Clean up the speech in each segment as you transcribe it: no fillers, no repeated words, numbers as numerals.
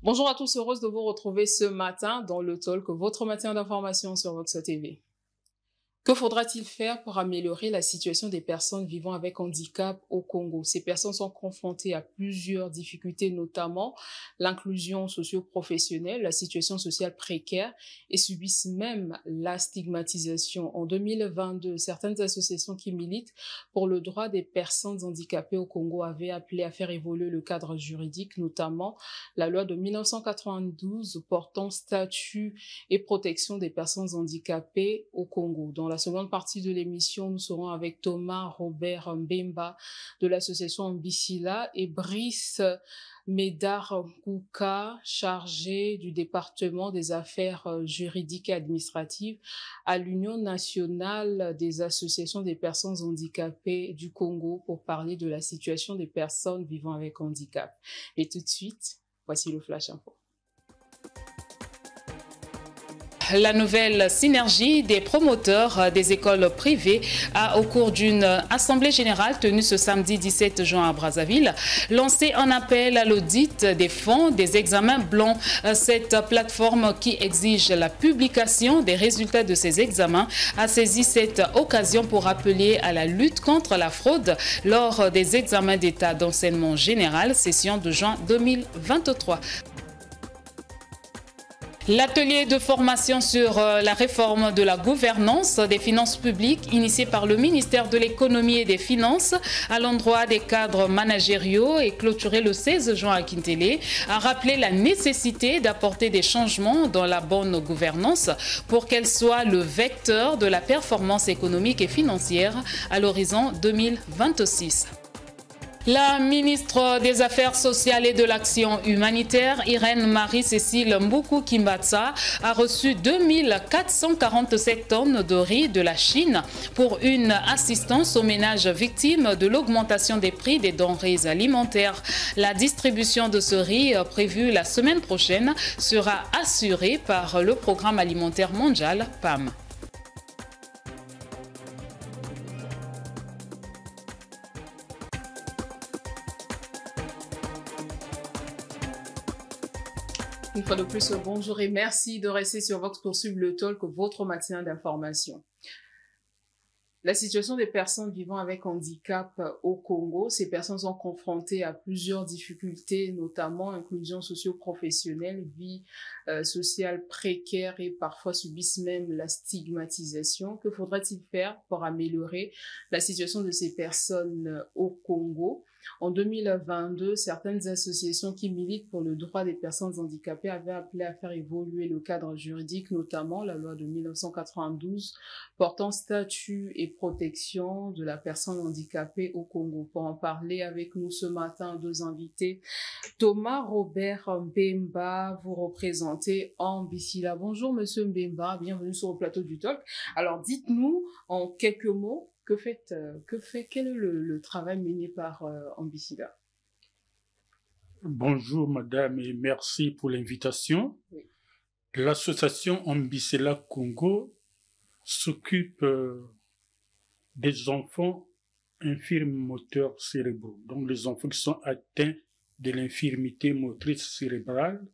Bonjour à tous, heureuse de vous retrouver ce matin dans le Talk, votre matin d'information sur Vox TV. Que faudra-t-il faire pour améliorer la situation des personnes vivant avec handicap au Congo? Ces personnes sont confrontées à plusieurs difficultés, notamment l'inclusion socio-professionnelle, la situation sociale précaire et subissent même la stigmatisation. En 2022, certaines associations qui militent pour le droit des personnes handicapées au Congo avaient appelé à faire évoluer le cadre juridique, notamment la loi de 1992 portant statut et protection des personnes handicapées au Congo. Dans la seconde partie de l'émission, nous serons avec Thomas Robert Mbemba de l'association Mbisila et Brice Médard Kouka, chargé du département des affaires juridiques et administratives à l'Union nationale des associations des personnes handicapées du Congo pour parler de la situation des personnes vivant avec handicap. Et tout de suite, voici le Flash Info. La nouvelle synergie des promoteurs des écoles privées a, au cours d'une assemblée générale tenue ce samedi 17 juin à Brazzaville, lancé un appel à l'audit des fonds des examens blancs. Cette plateforme qui exige la publication des résultats de ces examens a saisi cette occasion pour appeler à la lutte contre la fraude lors des examens d'État d'enseignement général, session de juin 2023. L'atelier de formation sur la réforme de la gouvernance des finances publiques initié par le ministère de l'économie et des finances à l'endroit des cadres managériaux et clôturé le 16 juin à Kintélé a rappelé la nécessité d'apporter des changements dans la bonne gouvernance pour qu'elle soit le vecteur de la performance économique et financière à l'horizon 2026. La ministre des Affaires sociales et de l'Action humanitaire, Irène Marie-Cécile Mboukou-Kimbatsa, a reçu 2447 tonnes de riz de la Chine pour une assistance aux ménages victimes de l'augmentation des prix des denrées alimentaires. La distribution de ce riz, prévue la semaine prochaine, sera assurée par le Programme alimentaire mondial, PAM. Une fois de plus, bonjour et merci de rester sur Vox pour suivre le Talk, votre matin d'information. La situation des personnes vivant avec handicap au Congo, ces personnes sont confrontées à plusieurs difficultés, notamment inclusion socio-professionnelle, vie sociale précaire et parfois subissent même la stigmatisation. Que faudrait-il faire pour améliorer la situation de ces personnes au Congo? En 2022, certaines associations qui militent pour le droit des personnes handicapées avaient appelé à faire évoluer le cadre juridique, notamment la loi de 1992 portant statut et protection de la personne handicapée au Congo. Pour en parler avec nous ce matin, deux invités. Thomas Robert Mbemba, vous représentez Mbisila. Bonjour Monsieur Mbemba, bienvenue sur le plateau du Talk. Alors dites-nous en quelques mots, quel est le travail mené par Mbisila? Bonjour madame et merci pour l'invitation. Oui. L'association Mbisila Congo s'occupe des enfants infirmes moteurs cérébraux, donc les enfants qui sont atteints de l'infirmité motrice cérébrale,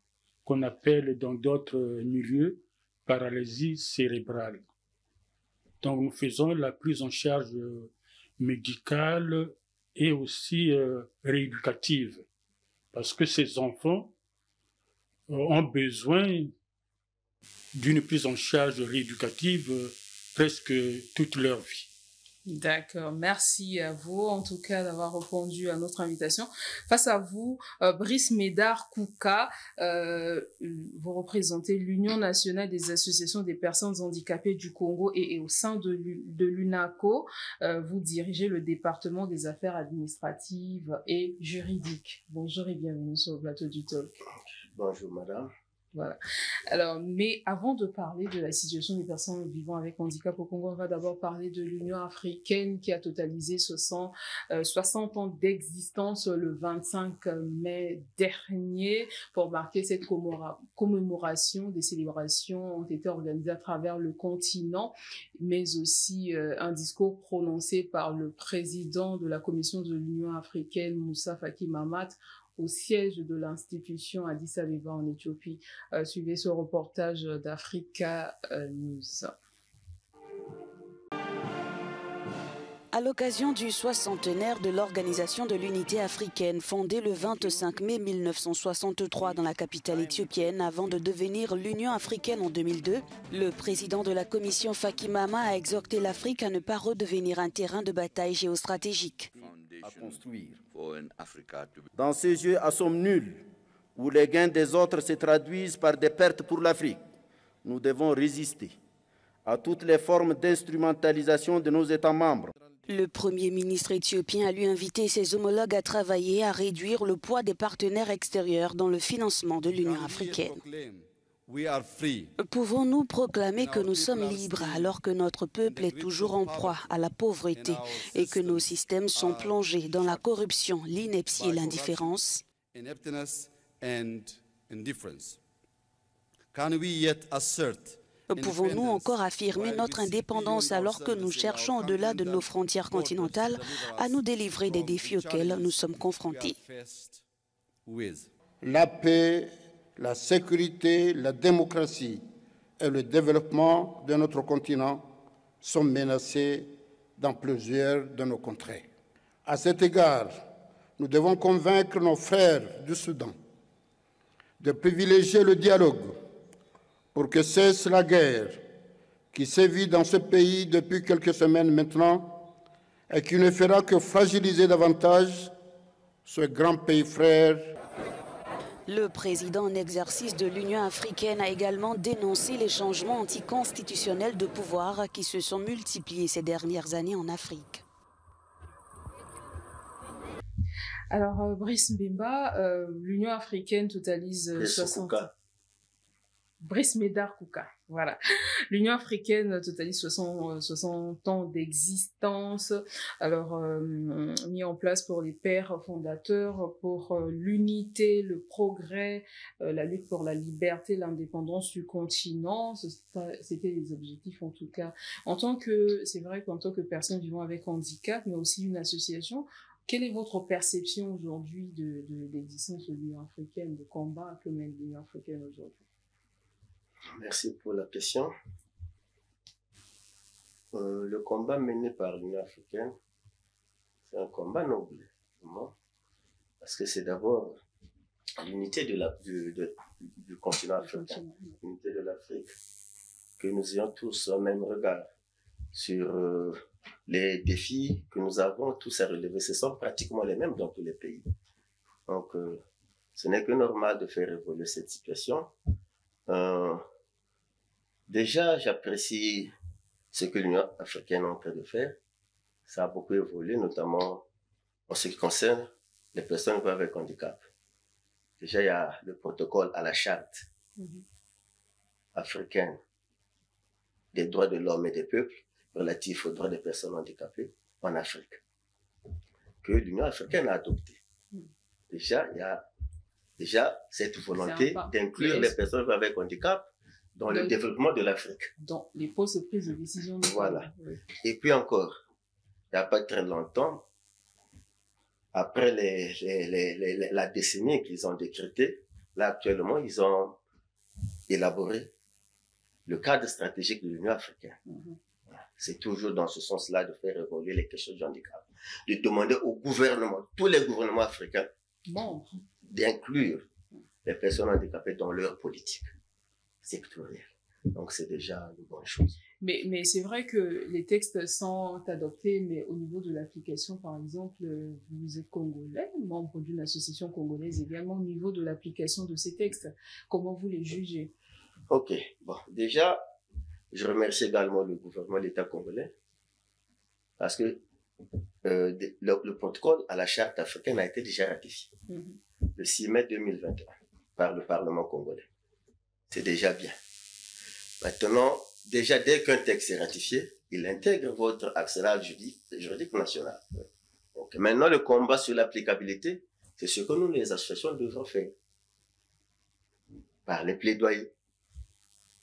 qu'on appelle dans d'autres milieux paralysie cérébrale. Donc nous faisons la prise en charge médicale et aussi rééducative, parce que ces enfants ont besoin d'une prise en charge rééducative presque toute leur vie. D'accord, merci à vous en tout cas d'avoir répondu à notre invitation. Face à vous, Brice Médard Kouka, vous représentez l'Union nationale des associations des personnes handicapées du Congo et au sein de l'UNACO, vous dirigez le département des affaires administratives et juridiques. Bonjour et bienvenue sur le plateau du Talk. Bonjour madame. Voilà. Alors, mais avant de parler de la situation des personnes vivant avec handicap au Congo, on va d'abord parler de l'Union africaine qui a totalisé 60 ans d'existence le 25 mai dernier. Pour marquer cette commémoration, des célébrations ont été organisées à travers le continent, mais aussi un discours prononcé par le président de la Commission de l'Union africaine, Moussa Faki Mahamat, au siège de l'institution Addis Abeba en Éthiopie. Suivez ce reportage d'Africa News. À l'occasion du 60e de l'Organisation de l'Unité africaine, fondée le 25 mai 1963 dans la capitale éthiopienne avant de devenir l'Union africaine en 2002, le président de la Commission Faki Mahamat a exhorté l'Afrique à ne pas redevenir un terrain de bataille géostratégique. À construire. Dans ces jeux à somme nulle, où les gains des autres se traduisent par des pertes pour l'Afrique, nous devons résister à toutes les formes d'instrumentalisation de nos États membres. Le Premier ministre éthiopien a lui invité ses homologues à travailler à réduire le poids des partenaires extérieurs dans le financement de l'Union africaine. Pouvons-nous proclamer que nous sommes libres alors que notre peuple est toujours en proie à la pauvreté et que nos systèmes sont plongés dans la corruption, l'ineptie et l'indifférence? Pouvons-nous encore affirmer notre indépendance alors que nous cherchons au-delà de nos frontières continentales à nous délivrer des défis auxquels nous sommes confrontés? La paix, la sécurité, la démocratie et le développement de notre continent sont menacés dans plusieurs de nos contrées. À cet égard, nous devons convaincre nos frères du Soudan de privilégier le dialogue pour que cesse la guerre qui sévit dans ce pays depuis quelques semaines maintenant et qui ne fera que fragiliser davantage ce grand pays frère. Le président en exercice de l'Union africaine a également dénoncé les changements anticonstitutionnels de pouvoir qui se sont multipliés ces dernières années en Afrique. Alors, Brice Mbemba, l'Union africaine totalise 60... Brice Médard Kouka, voilà. L'Union africaine totalise 60 ans d'existence, alors mis en place pour les pères fondateurs, pour l'unité, le progrès, la lutte pour la liberté, l'indépendance du continent. C'était les objectifs en tout cas. C'est vrai qu'en tant que personne vivant avec handicap, mais aussi une association, quelle est votre perception aujourd'hui de l'existence de l'Union africaine, de combat que mène l'Union africaine aujourd'hui? Merci pour la question. Le combat mené par l'Union africaine, c'est un combat noble, parce que c'est d'abord l'unité du continent africain, l'unité de l'Afrique, que nous ayons tous un même regard sur les défis que nous avons tous à relever. Ce sont pratiquement les mêmes dans tous les pays. Donc, ce n'est que normal de faire évoluer cette situation. Déjà, j'apprécie ce que l'Union africaine est en train de faire. Ça a beaucoup évolué, notamment en ce qui concerne les personnes vivant avec handicap. Déjà, il y a le protocole à la charte africaine des droits de l'homme et des peuples relatifs aux droits des personnes handicapées en Afrique, que l'Union africaine a adopté. Déjà, il y a cette volonté d'inclure les personnes avec handicap dans le développement de l'Afrique. Dans les postes de prise de décision. Voilà. Oui. Et puis encore, il n'y a pas très longtemps, après la décennie qu'ils ont décrétée, là actuellement, ils ont élaboré le cadre stratégique de l'Union africaine. C'est toujours dans ce sens-là de faire évoluer les questions du handicap, de demander au gouvernement, tous les gouvernements africains, d'inclure les personnes handicapées dans leur politique sectorielle. Donc c'est déjà une bonne chose. Mais c'est vrai que les textes sont adoptés, mais au niveau de l'application, par exemple, vous êtes congolais, membre d'une association congolaise également, au niveau de l'application de ces textes, comment vous les jugez? Ok, bon, déjà, je remercie également le gouvernement, l'État congolais, parce que le protocole à la charte africaine a été déjà ratifié le 6 mai 2021 par le Parlement congolais. C'est déjà bien. Maintenant, déjà, dès qu'un texte est ratifié, il intègre votre arsenal juridique national. Donc, maintenant, le combat sur l'applicabilité, c'est ce que nous, les associations, devons faire. Par les plaidoyers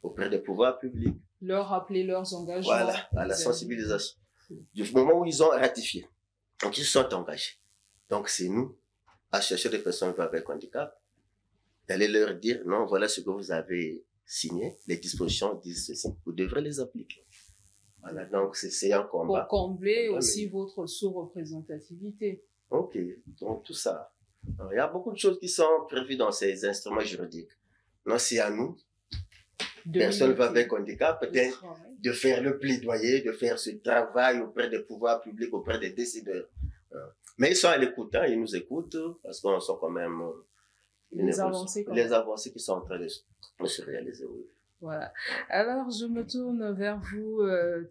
auprès des pouvoirs publics. Leur rappeler leurs engagements. Voilà, à la sensibilisation. Du moment où ils ont ratifié, donc ils sont engagés. Donc, c'est nous association des personnes vivant avec handicap, d'aller leur dire, non, voilà ce que vous avez signé, les dispositions disent ceci, vous devrez les appliquer. Voilà, donc c'est un combat. Pour combler aussi votre sous-représentativité. Ok, donc tout ça. Alors, il y a beaucoup de choses qui sont prévues dans ces instruments juridiques. Non, c'est à nous, personnes vivant avec handicap, peut-être de faire le plaidoyer, de faire ce travail auprès des pouvoirs publics, auprès des décideurs. Mais ils sont à l'écoute, hein, ils nous écoutent, parce qu'on sent quand même les avancées qui sont en train de se réaliser. Oui. Voilà. Alors, je me tourne vers vous,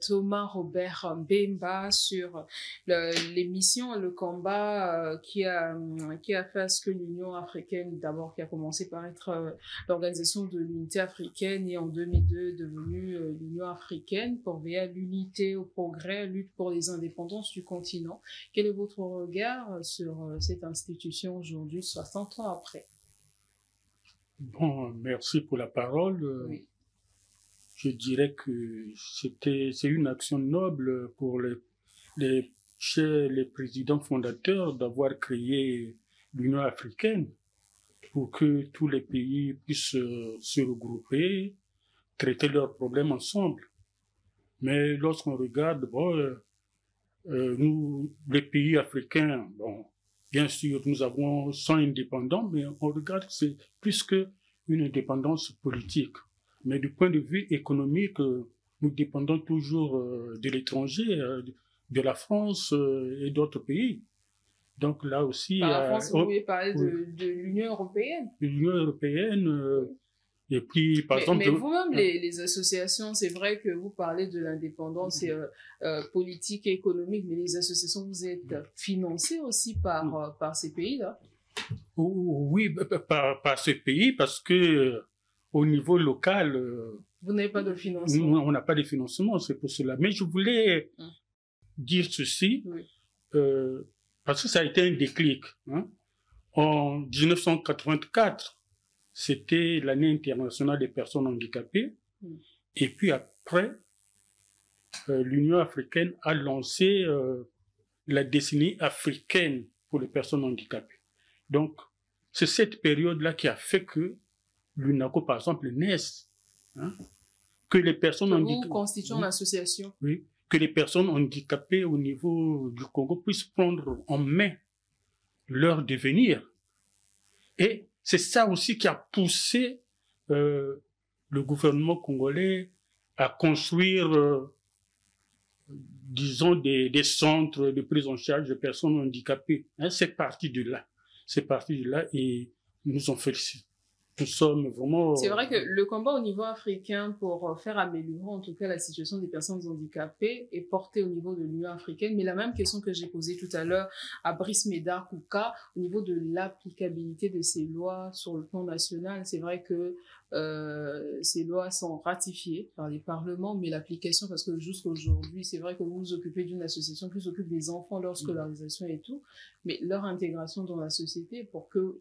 Thomas Robert Mbemba, sur les missions, le combat qui a fait à ce que l'Union africaine, d'abord qui a commencé par être l'Organisation de l'Unité africaine et en 2002 devenue l'Union africaine pour veiller à l'unité, au progrès, lutte pour les indépendances du continent. Quel est votre regard sur cette institution aujourd'hui, 60 ans après? Bon, merci pour la parole. Oui. Je dirais que c'est une action noble pour les présidents fondateurs d'avoir créé l'Union africaine pour que tous les pays puissent se regrouper, traiter leurs problèmes ensemble. Mais lorsqu'on regarde, nous, les pays africains, bon, bien sûr, nous sommes indépendants, mais on regarde, c'est plus qu'une indépendance politique. Mais du point de vue économique, nous dépendons toujours de l'étranger, de la France et d'autres pays. Donc là aussi... Par la France, vous pouvez parler de l'Union européenne. L'Union européenne, et puis par exemple... Mais vous-même, les associations, c'est vrai que vous parlez de l'indépendance politique et économique, mais les associations, vous êtes financées aussi par ces pays-là? Oui, par ces pays, parce que... Au niveau local, vous n'avez pas de financement. On n'a pas de financement, c'est pour cela. Mais je voulais dire ceci, parce que ça a été un déclic. Hein. En 1984, c'était l'année internationale des personnes handicapées. Et puis après, l'Union africaine a lancé la décennie africaine pour les personnes handicapées. Donc, c'est cette période-là qui a fait que l'UNACO, par exemple, naissent, hein, que les personnes handicapées... Vous constituez une association. Oui, que les personnes handicapées au niveau du Congo puissent prendre en main leur devenir. Et c'est ça aussi qui a poussé le gouvernement congolais à construire, disons, des centres de prise en charge de personnes handicapées. Hein, c'est parti de là. C'est parti de là et nous en félicitons. Nous sommes vraiment... C'est vrai que le combat au niveau africain pour faire améliorer en tout cas la situation des personnes handicapées est porté au niveau de l'Union africaine, mais la même question que j'ai posée tout à l'heure à Brice Médard Kouka, au niveau de l'applicabilité de ces lois sur le plan national, c'est vrai que ces lois sont ratifiées par les parlements, mais l'application, parce que jusqu'aujourd'hui, c'est vrai que vous vous occupez d'une association qui s'occupe des enfants, leur scolarisation et tout, mais leur intégration dans la société pour que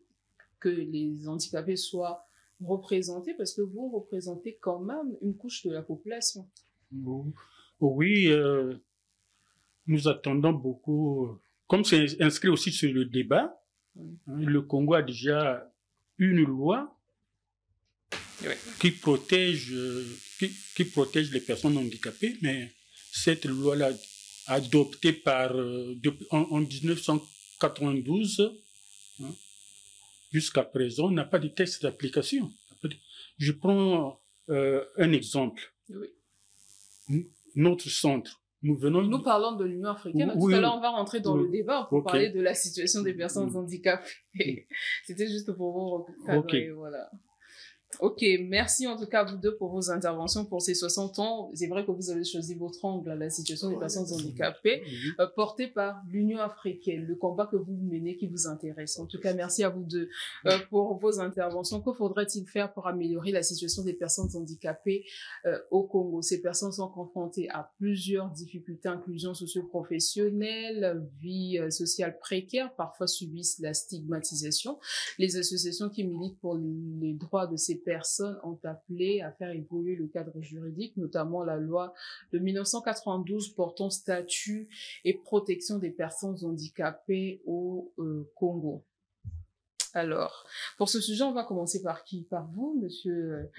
les handicapés soient représentés, parce que vous représentez quand même une couche de la population. Oui, nous attendons beaucoup. Comme c'est inscrit aussi sur le débat, le Congo a déjà une loi qui protège les personnes handicapées, mais cette loi-là, adoptée en 1992, jusqu'à présent, n'a pas de texte d'application. Je prends un exemple. Oui. Notre centre. Nous parlons de l'Union africaine. Tout à l'heure, on va rentrer dans le débat pour parler de la situation des personnes handicapées. C'était juste pour vous recadrer. Voilà. Ok, merci en tout cas à vous deux pour vos interventions pour ces 60 ans. C'est vrai que vous avez choisi votre angle à la situation des personnes handicapées, porté par l'Union africaine, le combat que vous menez qui vous intéresse. En tout cas, merci à vous deux pour vos interventions. Que faudrait-il faire pour améliorer la situation des personnes handicapées au Congo? Ces personnes sont confrontées à plusieurs difficultés, inclusion socio-professionnelle, vie sociale précaire, parfois subissent la stigmatisation. Les associations qui militent pour les droits de ces personnes ont appelé à faire évoluer le cadre juridique, notamment la loi de 1992 portant statut et protection des personnes handicapées au Congo. Alors, pour ce sujet, on va commencer par qui? Par vous, monsieur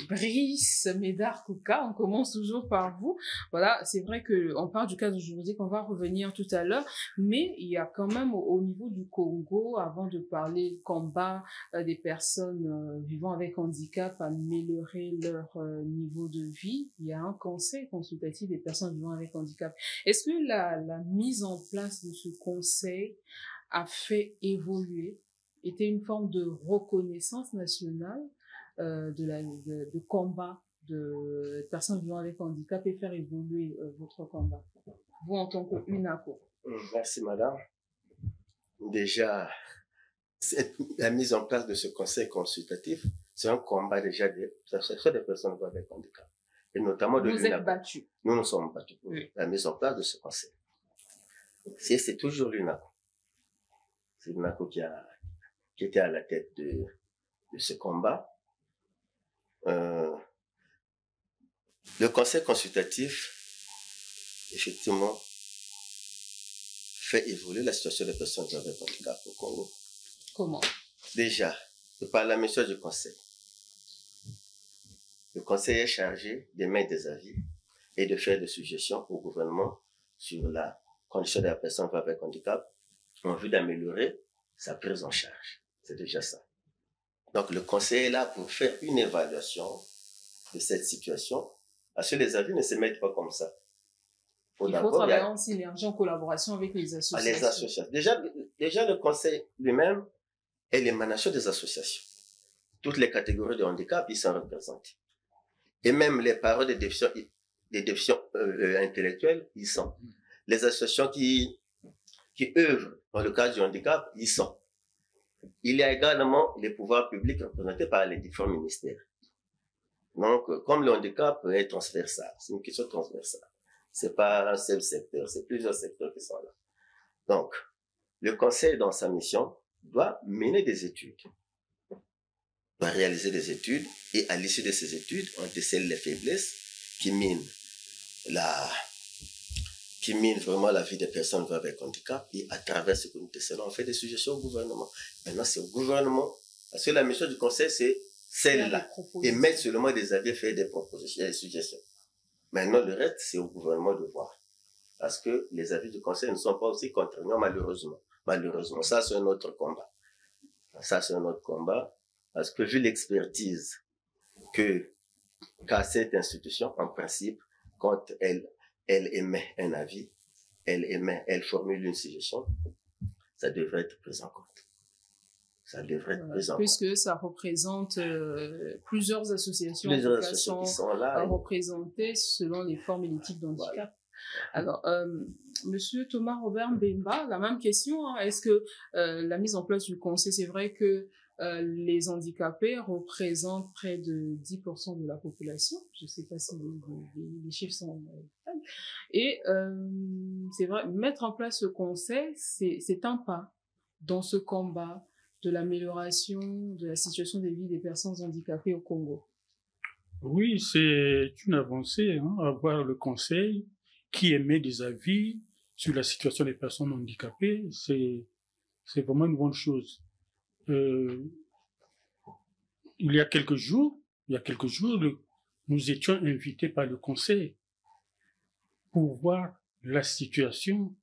Brice Médard Kouka. On commence toujours par vous. Voilà, c'est vrai qu'on parle du cadre juridique, on va revenir tout à l'heure, mais il y a quand même au niveau du Congo, avant de parler combat des personnes vivant avec handicap, améliorer leur niveau de vie, il y a un conseil consultatif des personnes vivant avec handicap. Est-ce que la mise en place de ce conseil a fait évoluer, était une forme de reconnaissance nationale de combat de personnes vivant avec handicap et faire évoluer votre combat, vous en tant qu'UNACO? Merci madame. Déjà, la mise en place de ce conseil consultatif, c'est un combat déjà des personnes vivant avec handicap. Et notamment de l'UNACO. Vous êtes battus. Nous nous sommes battus pour la mise en place de ce conseil. C'est toujours l'UNACO. C'est l'UNACO qui était à la tête de ce combat. Le conseil consultatif, effectivement, fait évoluer la situation des personnes avec handicap au Congo. Comment? Déjà, par la mission du conseil. Le conseil est chargé d'émettre des avis et de faire des suggestions au gouvernement sur la condition de la personne avec handicap en vue d'améliorer sa prise en charge. C'est déjà ça. Donc, le conseil est là pour faire une évaluation de cette situation, parce que les avis ne se mettent pas comme ça. Il faut travailler en synergie, en collaboration avec les associations. Les associations. Déjà, le conseil lui-même est l'émanation des associations. Toutes les catégories de handicap, ils sont représentés. Et même les parents des déficients intellectuels, ils sont. Les associations qui œuvrent dans le cadre du handicap, ils sont. Il y a également les pouvoirs publics représentés par les différents ministères. Donc, comme le handicap est transversal, c'est une question transversale. C'est pas un seul secteur, c'est plusieurs secteurs qui sont là. Donc, le conseil, dans sa mission, doit mener des études, doit réaliser des études, et à l'issue de ces études, on décèle les faiblesses qui minent vraiment la vie des personnes avec handicap, et à travers ce que nous décèlons, on fait des suggestions au gouvernement. Maintenant, c'est au gouvernement, parce que la mission du conseil, c'est celle-là, émettre seulement des avis, faire des propositions, des suggestions. Maintenant, le reste, c'est au gouvernement de voir. Parce que les avis du conseil ne sont pas aussi contraignants, malheureusement. Malheureusement, ça, c'est un autre combat. Ça, c'est un autre combat. Parce que vu l'expertise qu'a cette institution, en principe, quand elle émet un avis, elle formule une suggestion, ça devrait être pris en compte. Ça devrait être pris en compte. Puisque ça représente plusieurs associations, qui sont là, représentées selon les formes et les types d'handicap. Voilà. Alors, Monsieur Thomas Robert Mbemba, la même question. Hein. Est-ce que la mise en place du conseil, c'est vrai que les handicapés représentent près de 10% de la population. Je ne sais pas si les chiffres sont faibles. Et c'est vrai, mettre en place ce conseil, c'est un pas dans ce combat de l'amélioration de la situation de vie des personnes handicapées au Congo. Oui, c'est une avancée, avoir le conseil qui émet des avis sur la situation des personnes handicapées. C'est vraiment une bonne chose. Il y a quelques jours, nous étions invités par le conseil pour voir la situation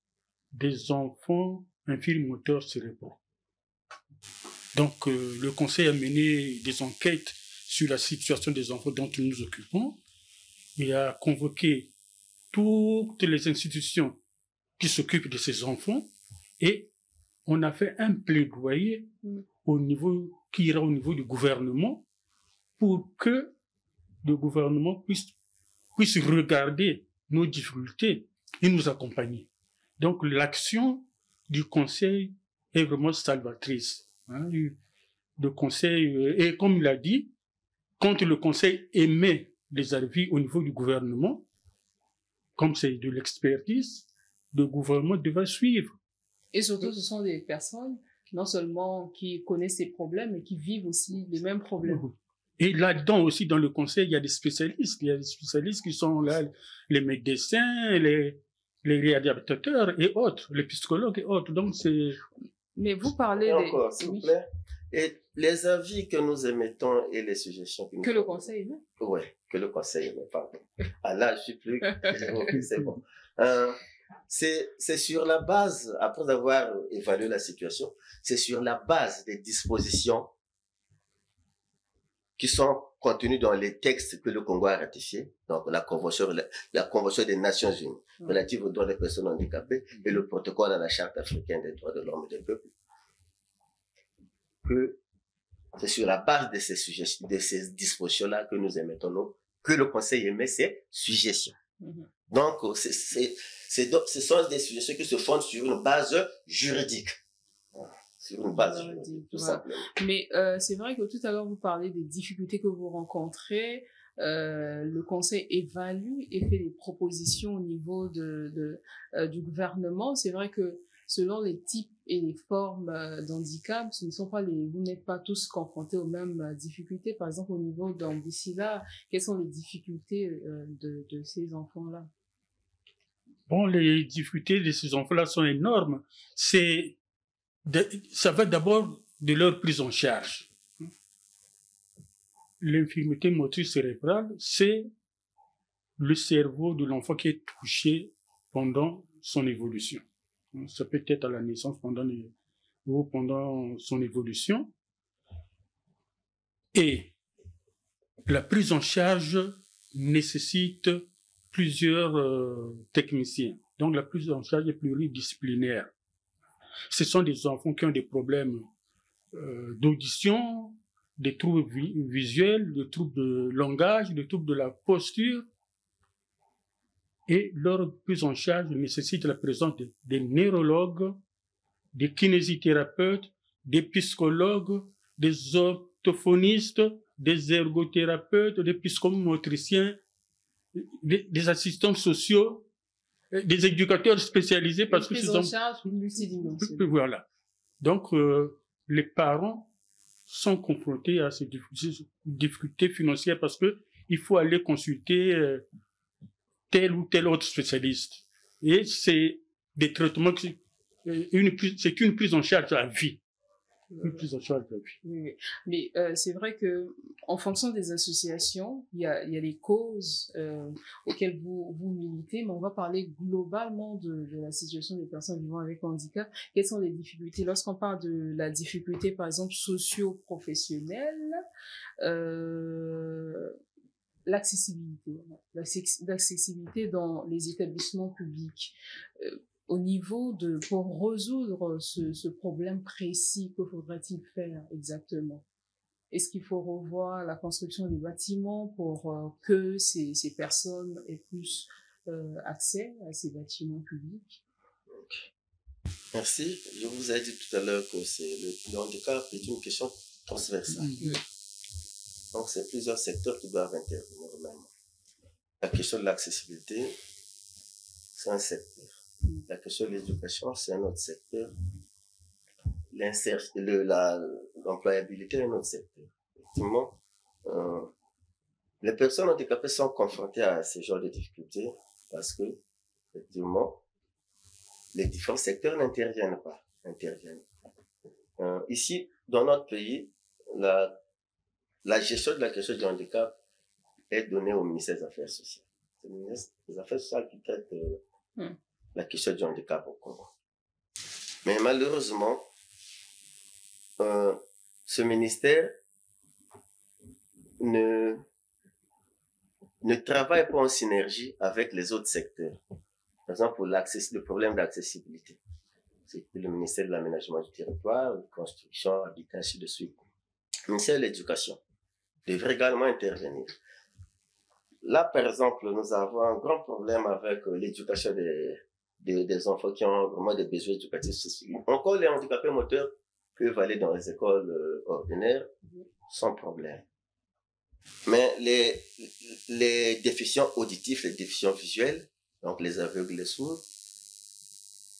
des enfants infirmes moteurs cérébraux. Donc, le conseil a mené des enquêtes sur la situation des enfants dont nous nous occupons et a convoqué toutes les institutions qui s'occupent de ces enfants et on a fait un plaidoyer qui ira au niveau du gouvernement pour que le gouvernement puisse regarder nos difficultés et nous accompagner. Donc, l'action du conseil est vraiment salvatrice. Le conseil, et comme il a dit, quand le conseil émet des avis au niveau du gouvernement, comme c'est de l'expertise, le gouvernement devra suivre. Et surtout, ce sont des personnes, non seulement qui connaissent ces problèmes, mais qui vivent aussi les mêmes problèmes. Et là-dedans aussi, dans le conseil, il y a des spécialistes. Il y a des spécialistes qui sont là, les médecins, les réhabilitateurs et autres, les psychologues et autres. Donc, Mais vous parlez et des... encore, s'il vous plaît. Et les avis que nous émettons et les suggestions que nous le Conseil émet. Oui, que le Conseil émet, pardon. Ah là, je suis plus... c'est bon. C'est sur la base, après avoir évalué la situation, c'est sur la base des dispositions qui sont contenues dans les textes que le Congo a ratifiés, donc la Convention des Nations Unies relative aux droits des personnes handicapées et le protocole à la Charte africaine des droits de l'homme et des peuples, que c'est sur la base de ces dispositions-là que nous émettons, que le Conseil émet ces suggestions. Donc, ce sont des suggestions qui se fondent sur une base juridique. Sur une base juridique, tout simplement. Mais c'est vrai que tout à l'heure, vous parlez des difficultés que vous rencontrez. Le Conseil évalue et fait des propositions au niveau du gouvernement. C'est vrai que selon les types et les formes d'handicap, vous n'êtes pas tous confrontés aux mêmes difficultés. Par exemple, au niveau d'Ambissila, quelles sont les difficultés de ces enfants-là? Bon, les difficultés de ces enfants-là sont énormes. Ça va d'abord de leur prise en charge. L'infirmité motrice cérébrale, c'est le cerveau de l'enfant qui est touché pendant son évolution. Ça peut être à la naissance ou pendant son évolution. Et la prise en charge nécessite plusieurs techniciens. Donc la prise en charge est pluridisciplinaire. Ce sont des enfants qui ont des problèmes d'audition, des troubles visuels, des troubles de langage, des troubles de la posture. Et leur prise en charge nécessite la présence des neurologues, des kinésithérapeutes, des psychologues, des orthophonistes, des ergothérapeutes, des psychomotriciens, des assistants sociaux, des éducateurs spécialisés parce que prise en charge multidimensionnelle. Voilà. Donc, les parents sont confrontés à ces difficultés financières parce que il faut aller consulter tel ou tel autre spécialiste. Et c'est des traitements c'est une prise en charge à vie. Une prise en charge à vie. Oui. Mais c'est vrai que en fonction des associations, il y a des causes auxquelles vous militez, mais on va parler globalement de la situation des personnes vivant avec handicap. Quelles sont les difficultés? Lorsqu'on parle de la difficulté, par exemple, socio-professionnelle, l'accessibilité dans les établissements publics. Au niveau pour résoudre ce problème précis, que faudrait-il faire exactement? Est-ce qu'il faut revoir la construction des bâtiments pour que ces personnes aient plus accès à ces bâtiments publics? Merci. Je vous ai dit tout à l'heure que le handicap est une question transversale. Donc, c'est plusieurs secteurs qui doivent intervenir même. La question de l'accessibilité, c'est un secteur. La question de l'éducation, c'est un autre secteur. L'employabilité est un autre secteur. Effectivement, les personnes handicapées sont confrontées à ce genre de difficultés parce que, effectivement, les différents secteurs n'interviennent pas. Ici, dans notre pays, la gestion de la question du handicap est donnée au ministère des Affaires sociales. C'est le ministère des Affaires sociales qui traite la question du handicap au Congo. Mais malheureusement, ce ministère ne travaille pas en synergie avec les autres secteurs. Par exemple, pour le problème d'accessibilité. C'est le ministère de l'Aménagement du territoire, de construction, habitat, ainsi de suite. Le ministère de l'Éducation devrait également intervenir. Là, par exemple, nous avons un grand problème avec l'éducation des enfants qui ont vraiment des besoins éducatifs spécifiques. Encore les handicapés moteurs peuvent aller dans les écoles ordinaires sans problème. Mais les déficients auditifs, les déficients visuels, donc les aveugles, les sourds,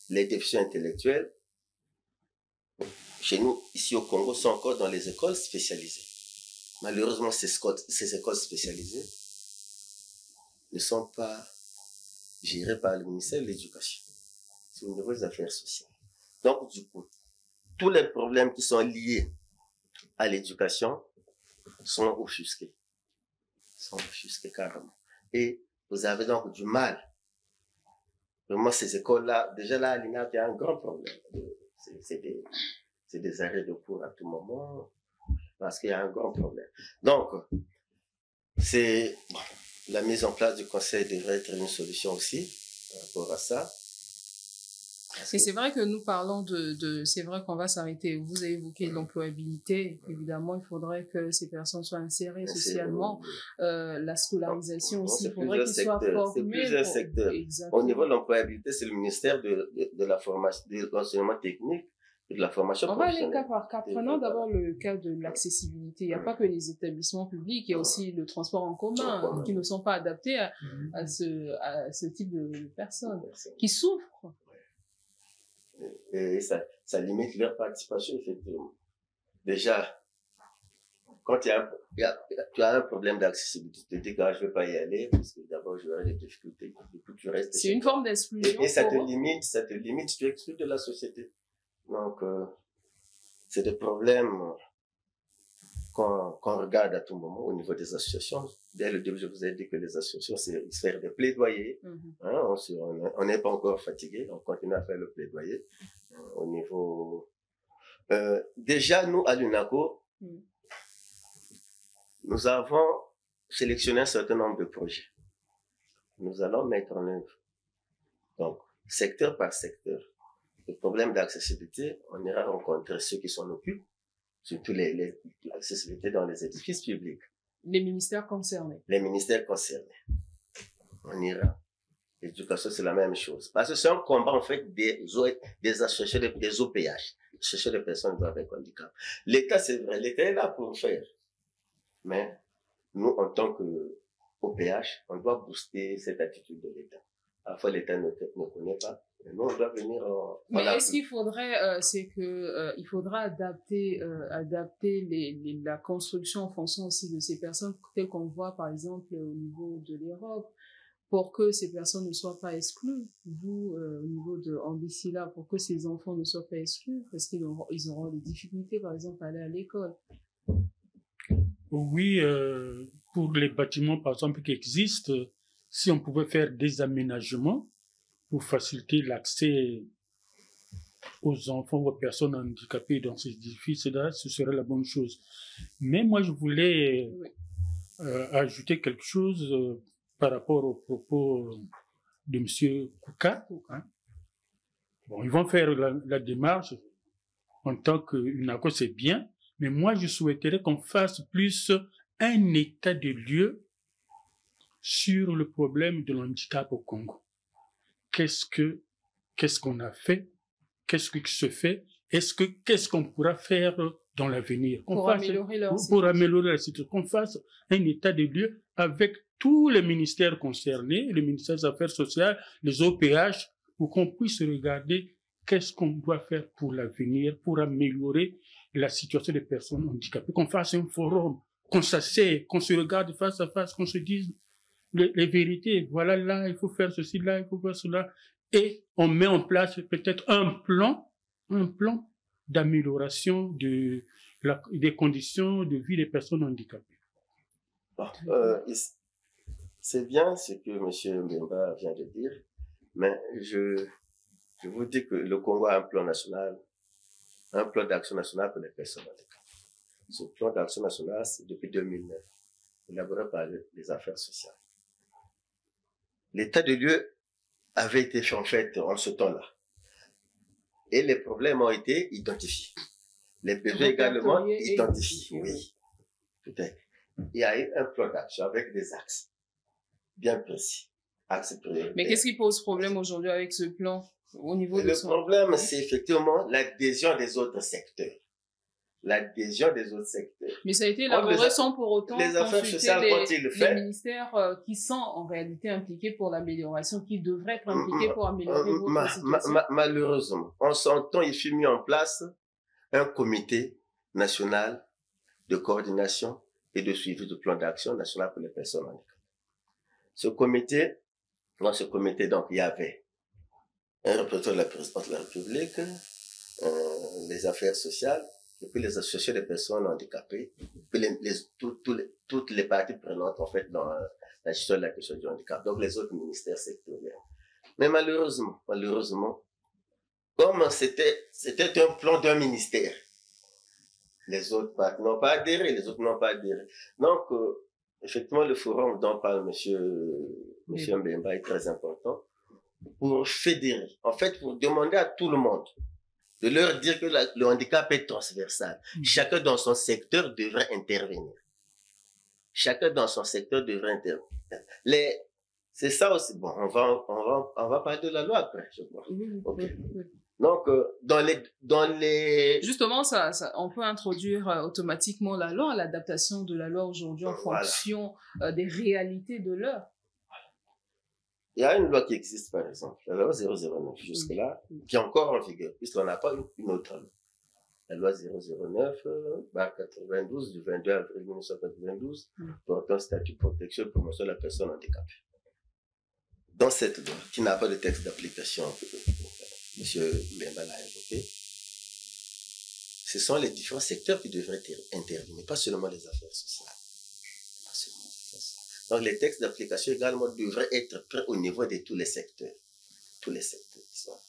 les déficients intellectuels, chez nous, ici au Congo, sont encore dans les écoles spécialisées. Malheureusement, ces écoles spécialisées ne sont pas gérées par le ministère de l'Éducation. C'est au niveau des Affaires sociales. Donc, du coup, tous les problèmes qui sont liés à l'éducation sont offusqués. Sont offusqués carrément. Et vous avez donc du mal. Vraiment, ces écoles-là, déjà là, à l'INAP, il y a un grand problème. C'est des arrêts de cours à tout moment, parce qu'il y a un grand problème. Donc, la mise en place du conseil devrait être une solution aussi par rapport à ça. Et c'est vrai que nous parlons c'est vrai qu'on va s'arrêter. Vous avez évoqué l'employabilité. Évidemment, il faudrait que ces personnes soient insérées socialement. La scolarisation aussi, il faudrait qu'ils soient formés. C'est plusieurs secteurs. Au niveau de l'employabilité, c'est le ministère de la formation, de l'enseignement technique et de la formation professionnelle. On va aller cas par cas. Prenons d'abord le cas de l'accessibilité. Il n'y a pas que les établissements publics, il y a aussi le transport en commun qui ne sont pas adaptés à ce type de personnes qui souffrent. Et ça limite leur participation, effectivement. Déjà, quand tu as un problème d'accessibilité, tu te dis que je ne vais pas y aller parce que d'abord j'aurai des difficultés. Du coup, tu restes. C'est une forme d'exclusion. Et ça te limite, tu es exclu de la société. Donc, c'est des problèmes qu'on regarde à tout moment au niveau des associations. Dès le début, je vous ai dit que les associations, c'est faire des plaidoyers. On n'est pas encore fatigué, on continue à faire le plaidoyer. Au niveau... déjà, nous, à l'UNACO, nous avons sélectionné un certain nombre de projets. Nous allons mettre en œuvre. Donc, secteur par secteur. Le problème d'accessibilité, on ira rencontrer ceux qui s'en occupent, surtout l'accessibilité dans les édifices publics. Les ministères concernés. Les ministères concernés. On ira. L'éducation, c'est la même chose. Parce que c'est un combat, en fait, des associations, des OPH, associations de personnes avec handicap. L'État, c'est vrai, l'État est là pour faire. Mais nous, en tant que OPH, on doit booster cette attitude de l'État. Parfois, l'État ne connaît pas. Mais nous, on doit venir Mais est-ce qu'il faudrait, il faudra adapter la construction en fonction aussi de ces personnes, telles qu'on voit, par exemple, au niveau de l'Europe, pour que ces personnes ne soient pas exclues. Vous, au niveau de Ambicila, pour que ces enfants ne soient pas exclus, parce qu'ils auront des difficultés, par exemple, à aller à l'école. Oui, pour les bâtiments, par exemple, qui existent, si on pouvait faire des aménagements pour faciliter l'accès aux enfants, aux personnes handicapées dans ces édifices-là, ce serait la bonne chose. Mais moi, je voulais ajouter quelque chose par rapport aux propos de M. Kouka. Hein. Bon, ils vont faire la démarche en tant qu'UNACO, c'est bien, mais moi, je souhaiterais qu'on fasse plus un état de lieu sur le problème de l'handicap au Congo. Qu'est-ce qu'on a fait? Qu'est-ce qui se fait? Qu'est-ce qu'on pourra faire dans l'avenir? Pour améliorer la situation. Qu'on fasse un état de lieu avec tous les ministères concernés, les ministères des Affaires sociales, les OPH, pour qu'on puisse regarder qu'est-ce qu'on doit faire pour l'avenir, pour améliorer la situation des personnes handicapées. Qu'on fasse un forum, qu'on s'assied, qu'on se regarde face à face, qu'on se dise les vérités. Voilà, là, il faut faire ceci, là, il faut faire cela. Et on met en place peut-être un plan d'amélioration des conditions de vie des personnes handicapées. C'est bien ce que M. Mbemba vient de dire, mais je vous dis que le Congo a un plan national, un plan d'action national pour les personnes handicapées. Ce plan d'action national, c'est depuis 2009, élaboré par les affaires sociales. L'état de lieu avait été fait en fait en ce temps-là. Et les problèmes ont été identifiés. Les besoins également identifiés. Oui, peut-être. Il y a eu un plan d'action avec des axes bien précis. Axes prioritaires. Mais qu'est-ce qui pose problème aujourd'hui avec ce plan au niveau Le problème, c'est effectivement l'adhésion des autres secteurs. L'adhésion des autres secteurs. Mais ça a été élaboré sans pour autant les affaires sociales, les ministères qui sont en réalité impliqués pour l'amélioration, qui devraient être impliqués pour améliorer votre situation. Malheureusement, en son temps, il fut mis en place un comité national de coordination et de suivi du plan d'action national pour les personnes handicapées. Dans ce comité, donc, il y avait un représentant de la présidence de la République, les affaires sociales, et puis les associations des personnes handicapées, et puis toutes les parties prenantes, en fait, dans la gestion de la question du handicap. Donc, les autres ministères sectoriels. Mais malheureusement, comme c'était un plan d'un ministère, les autres parties n'ont pas adhéré, les autres n'ont pas adhéré. Donc, effectivement, le forum dont parle monsieur Mbemba est très important pour fédérer, en fait, pour demander à tout le monde de leur dire que le handicap est transversal. Chacun dans son secteur devrait intervenir. Chacun dans son secteur devrait intervenir. C'est ça aussi. Bon, on va parler de la loi après, je crois. Okay. Donc, dans les... Justement, on peut introduire automatiquement la loi, l'adaptation de la loi aujourd'hui en fonction des réalités de l'heure. Il y a une loi qui existe, par exemple, la loi 009, jusque-là, qui est encore en vigueur, puisqu'on n'a pas une autre loi. La loi 009/92 du 22 avril 1992, portant statut de protection et promotion de la personne handicapée. Dans cette loi, qui n'a pas de texte d'application, M. Mbemba l'a évoqué, ce sont les différents secteurs qui devraient intervenir, pas seulement les affaires sociales. Donc, les textes d'application également devraient être prêts au niveau de tous les secteurs. Tous les secteurs qui sont...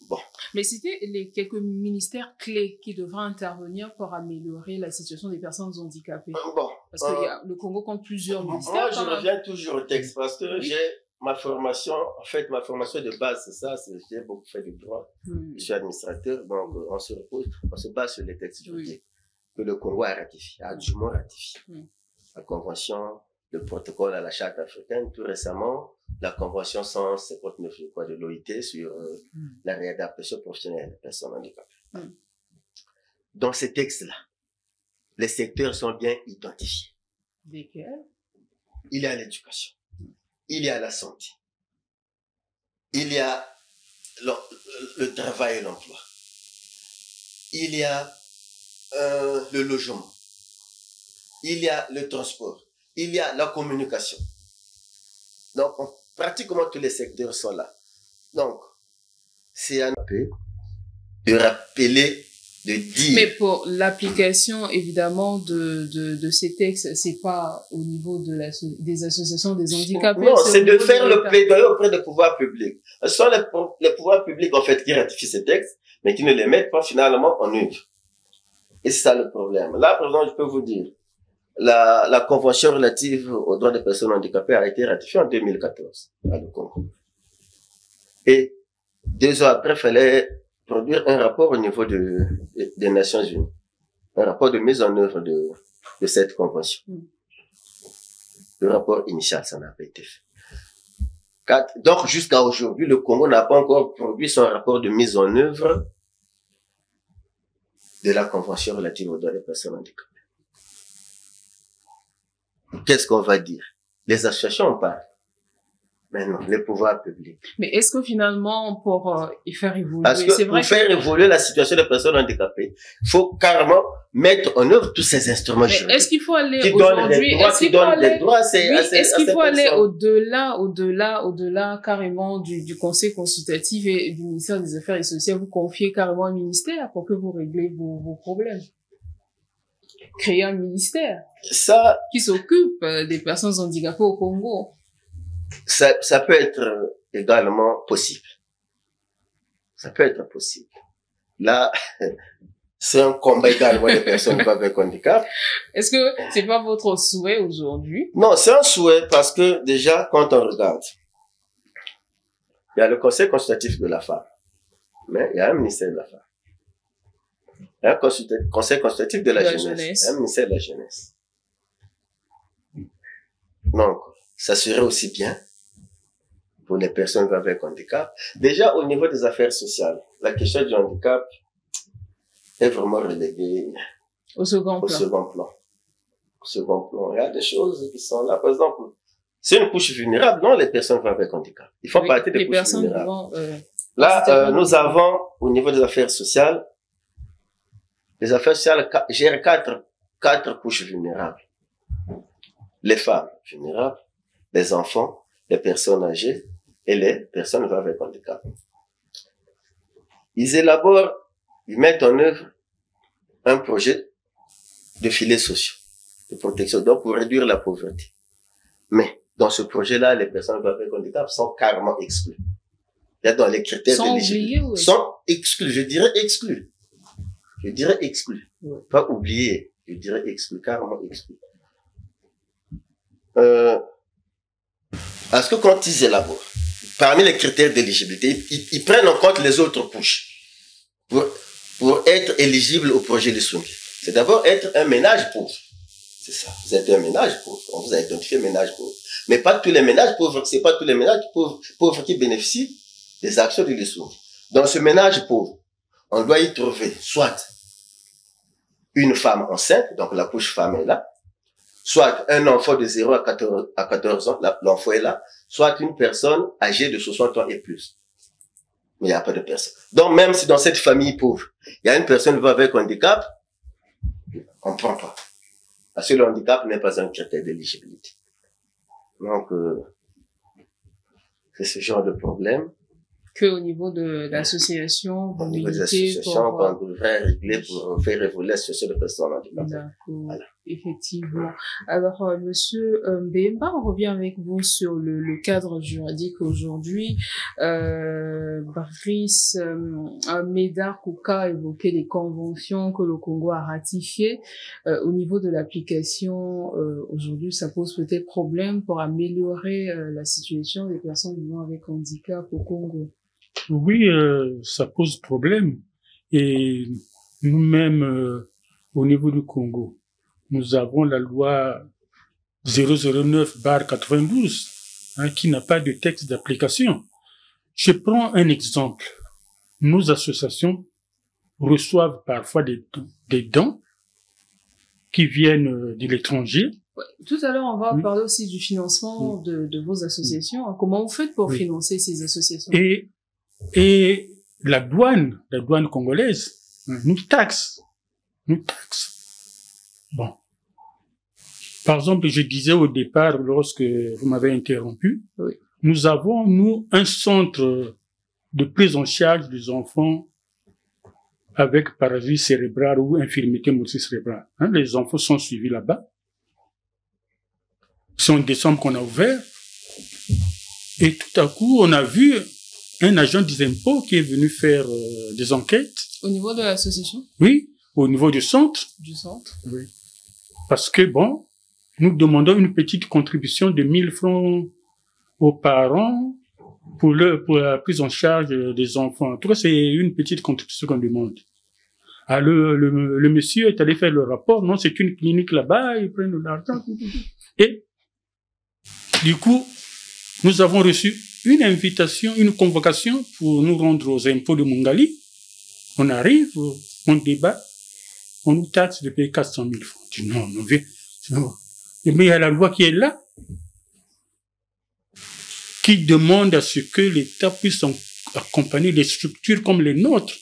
Bon. Mais c'était les quelques ministères clés qui devraient intervenir pour améliorer la situation des personnes handicapées. Bon. Parce que le Congo compte plusieurs ministères. Moi, je reviens toujours au texte parce que j'ai ma formation, en fait, ma formation de base, c'est ça, j'ai beaucoup fait du droit. Je suis administrateur, donc on se base sur les textes juridiques que le Congo a ratifié, a dûment ratifié. La convention, le protocole à la charte africaine, tout récemment, la convention 159 de l'OIT sur la réadaptation professionnelle des personnes handicapées. Dans ces textes-là, les secteurs sont bien identifiés. Lesquels? Il y a l'éducation, il y a la santé, il y a le travail et l'emploi, il y a le logement, il y a le transport, il y a la communication. Donc, pratiquement tous les secteurs sont là. Donc, c'est à nous de rappeler, de dire... Mais pour l'application, évidemment, de ces textes, c'est pas au niveau des associations des handicapés. Non, c'est de faire le plaidoyer auprès des pouvoirs publics. Ce sont les pouvoirs publics, en fait, qui ratifient ces textes, mais qui ne les mettent pas finalement en œuvre. Et c'est ça le problème. Là, par exemple, je peux vous dire, la convention relative aux droits des personnes handicapées a été ratifiée en 2014 à le Congo. Et 2 ans après, il fallait produire un rapport au niveau des Nations Unies. Un rapport de mise en œuvre de cette convention. Le rapport initial, ça n'a pas été fait. Donc, jusqu'à aujourd'hui, le Congo n'a pas encore produit son rapport de mise en œuvre de la convention relative aux droits des personnes handicapées. Qu'est-ce qu'on va dire? Les associations en parlent. Mais non, les pouvoirs publics. Mais est-ce que finalement, pour faire évoluer... Parce que pour faire évoluer la situation des personnes handicapées, il faut carrément mettre en œuvre tous ces instruments juridiques. Est-ce qu'il faut aller aujourd'hui... Est-ce qu'il faut aller au-delà carrément du Conseil consultatif et du ministère des Affaires sociales, vous confier carrément un ministère pour que vous réglez vos problèmes? Créer un ministère qui s'occupe des personnes handicapées au Congo. Ça peut être également possible. Ça peut être possible. Là, c'est un combat également des personnes avec handicap. Est-ce que c'est pas votre souhait aujourd'hui? Non, c'est un souhait parce que déjà, quand on regarde, il y a le Conseil consultatif de la femme, mais il y a un ministère de la femme. Il y a un Conseil consultatif de la jeunesse. Un ministère de la jeunesse. Donc, ça serait aussi bien pour les personnes avec handicap. Déjà, au niveau des affaires sociales, la question du handicap est vraiment reléguée au second plan. Au second plan. Il y a des choses qui sont là. Par exemple, c'est une couche vulnérable, non, les personnes avec handicap. Il faut partie des couches vulnérables. Là, nous avons, au niveau des affaires sociales, les affaires sociales gèrent quatre couches vulnérables. Les femmes vulnérables, les enfants, les personnes âgées et les personnes avec handicap. Ils élaborent ils mettent en œuvre un projet de filets sociaux, de protection, donc pour réduire la pauvreté. Mais dans ce projet-là, les personnes avec handicap sont carrément exclues. Là, dans les critères d'éligibilité, sont exclus. Je dirais exclus. Je dirais exclus. Ouais. Pas oubliés. Je dirais exclus, carrément exclus. Parce que quand ils élaborent, parmi les critères d'éligibilité, ils prennent en compte les autres couches pour être éligible au projet de Sungi. C'est d'abord être un ménage pauvre. C'est ça. Vous êtes un ménage pauvre. On vous a identifié ménage pauvre. Mais pas tous les ménages pauvres, c'est pas tous les ménages pauvres qui bénéficient des actions de Sungi. Dans ce ménage pauvre, on doit y trouver soit une femme enceinte, donc la couche femme est là, soit un enfant de 0 à 14 ans, l'enfant est là, soit une personne âgée de 60 ans et plus. Mais il n'y a pas de personne. Donc même si dans cette famille pauvre, il y a une personne qui va avec handicap, on ne prend pas. Parce que le handicap n'est pas un critère d'éligibilité. Donc, c'est ce genre de problème. Qu'au niveau de l'association, au niveau de l'association, on devrait régler pour faire évoluer la situation de personnes handicapées. D'accord, voilà. Effectivement. Alors, Monsieur Mbemba, on revient avec vous sur le cadre juridique aujourd'hui. Brice Médard Kouka a évoqué les conventions que le Congo a ratifiées. Au niveau de l'application, aujourd'hui, ça pose peut-être problème pour améliorer la situation des personnes vivant avec handicap au Congo. Oui, ça pose problème. Et nous-mêmes, au niveau du Congo, nous avons la loi 009/92 qui n'a pas de texte d'application. Je prends un exemple. Nos associations reçoivent parfois des dons qui viennent de l'étranger. Ouais. Tout à l'heure, on va parler aussi du financement de vos associations. Comment vous faites pour financer ces associations? Et la douane congolaise, nous taxe. Bon. Par exemple, je disais au départ, lorsque vous m'avez interrompu, nous avons, nous, un centre de prise en charge des enfants avec paralysie cérébrale ou infirmité motrice cérébrale. Les enfants sont suivis là-bas. C'est en décembre qu'on a ouvert. Et tout à coup, on a vu un agent des impôts qui est venu faire des enquêtes. Au niveau de l'association? Oui, au niveau du centre. Du centre? Oui. Parce que, bon, nous demandons une petite contribution de 1000 francs aux parents pour la prise en charge des enfants. En tout cas, c'est une petite contribution qu'on demande. Alors, le monsieur est allé faire le rapport. Non, c'est une clinique là-bas, ils prennent de l'argent. Et, du coup, nous avons reçu une invitation, une convocation pour nous rendre aux impôts de Mungali. On arrive, on débat, on nous taxe de payer 400 000 francs. Je dis non, non. Mais il y a la loi qui est là, qui demande à ce que l'État puisse accompagner des structures comme les nôtres.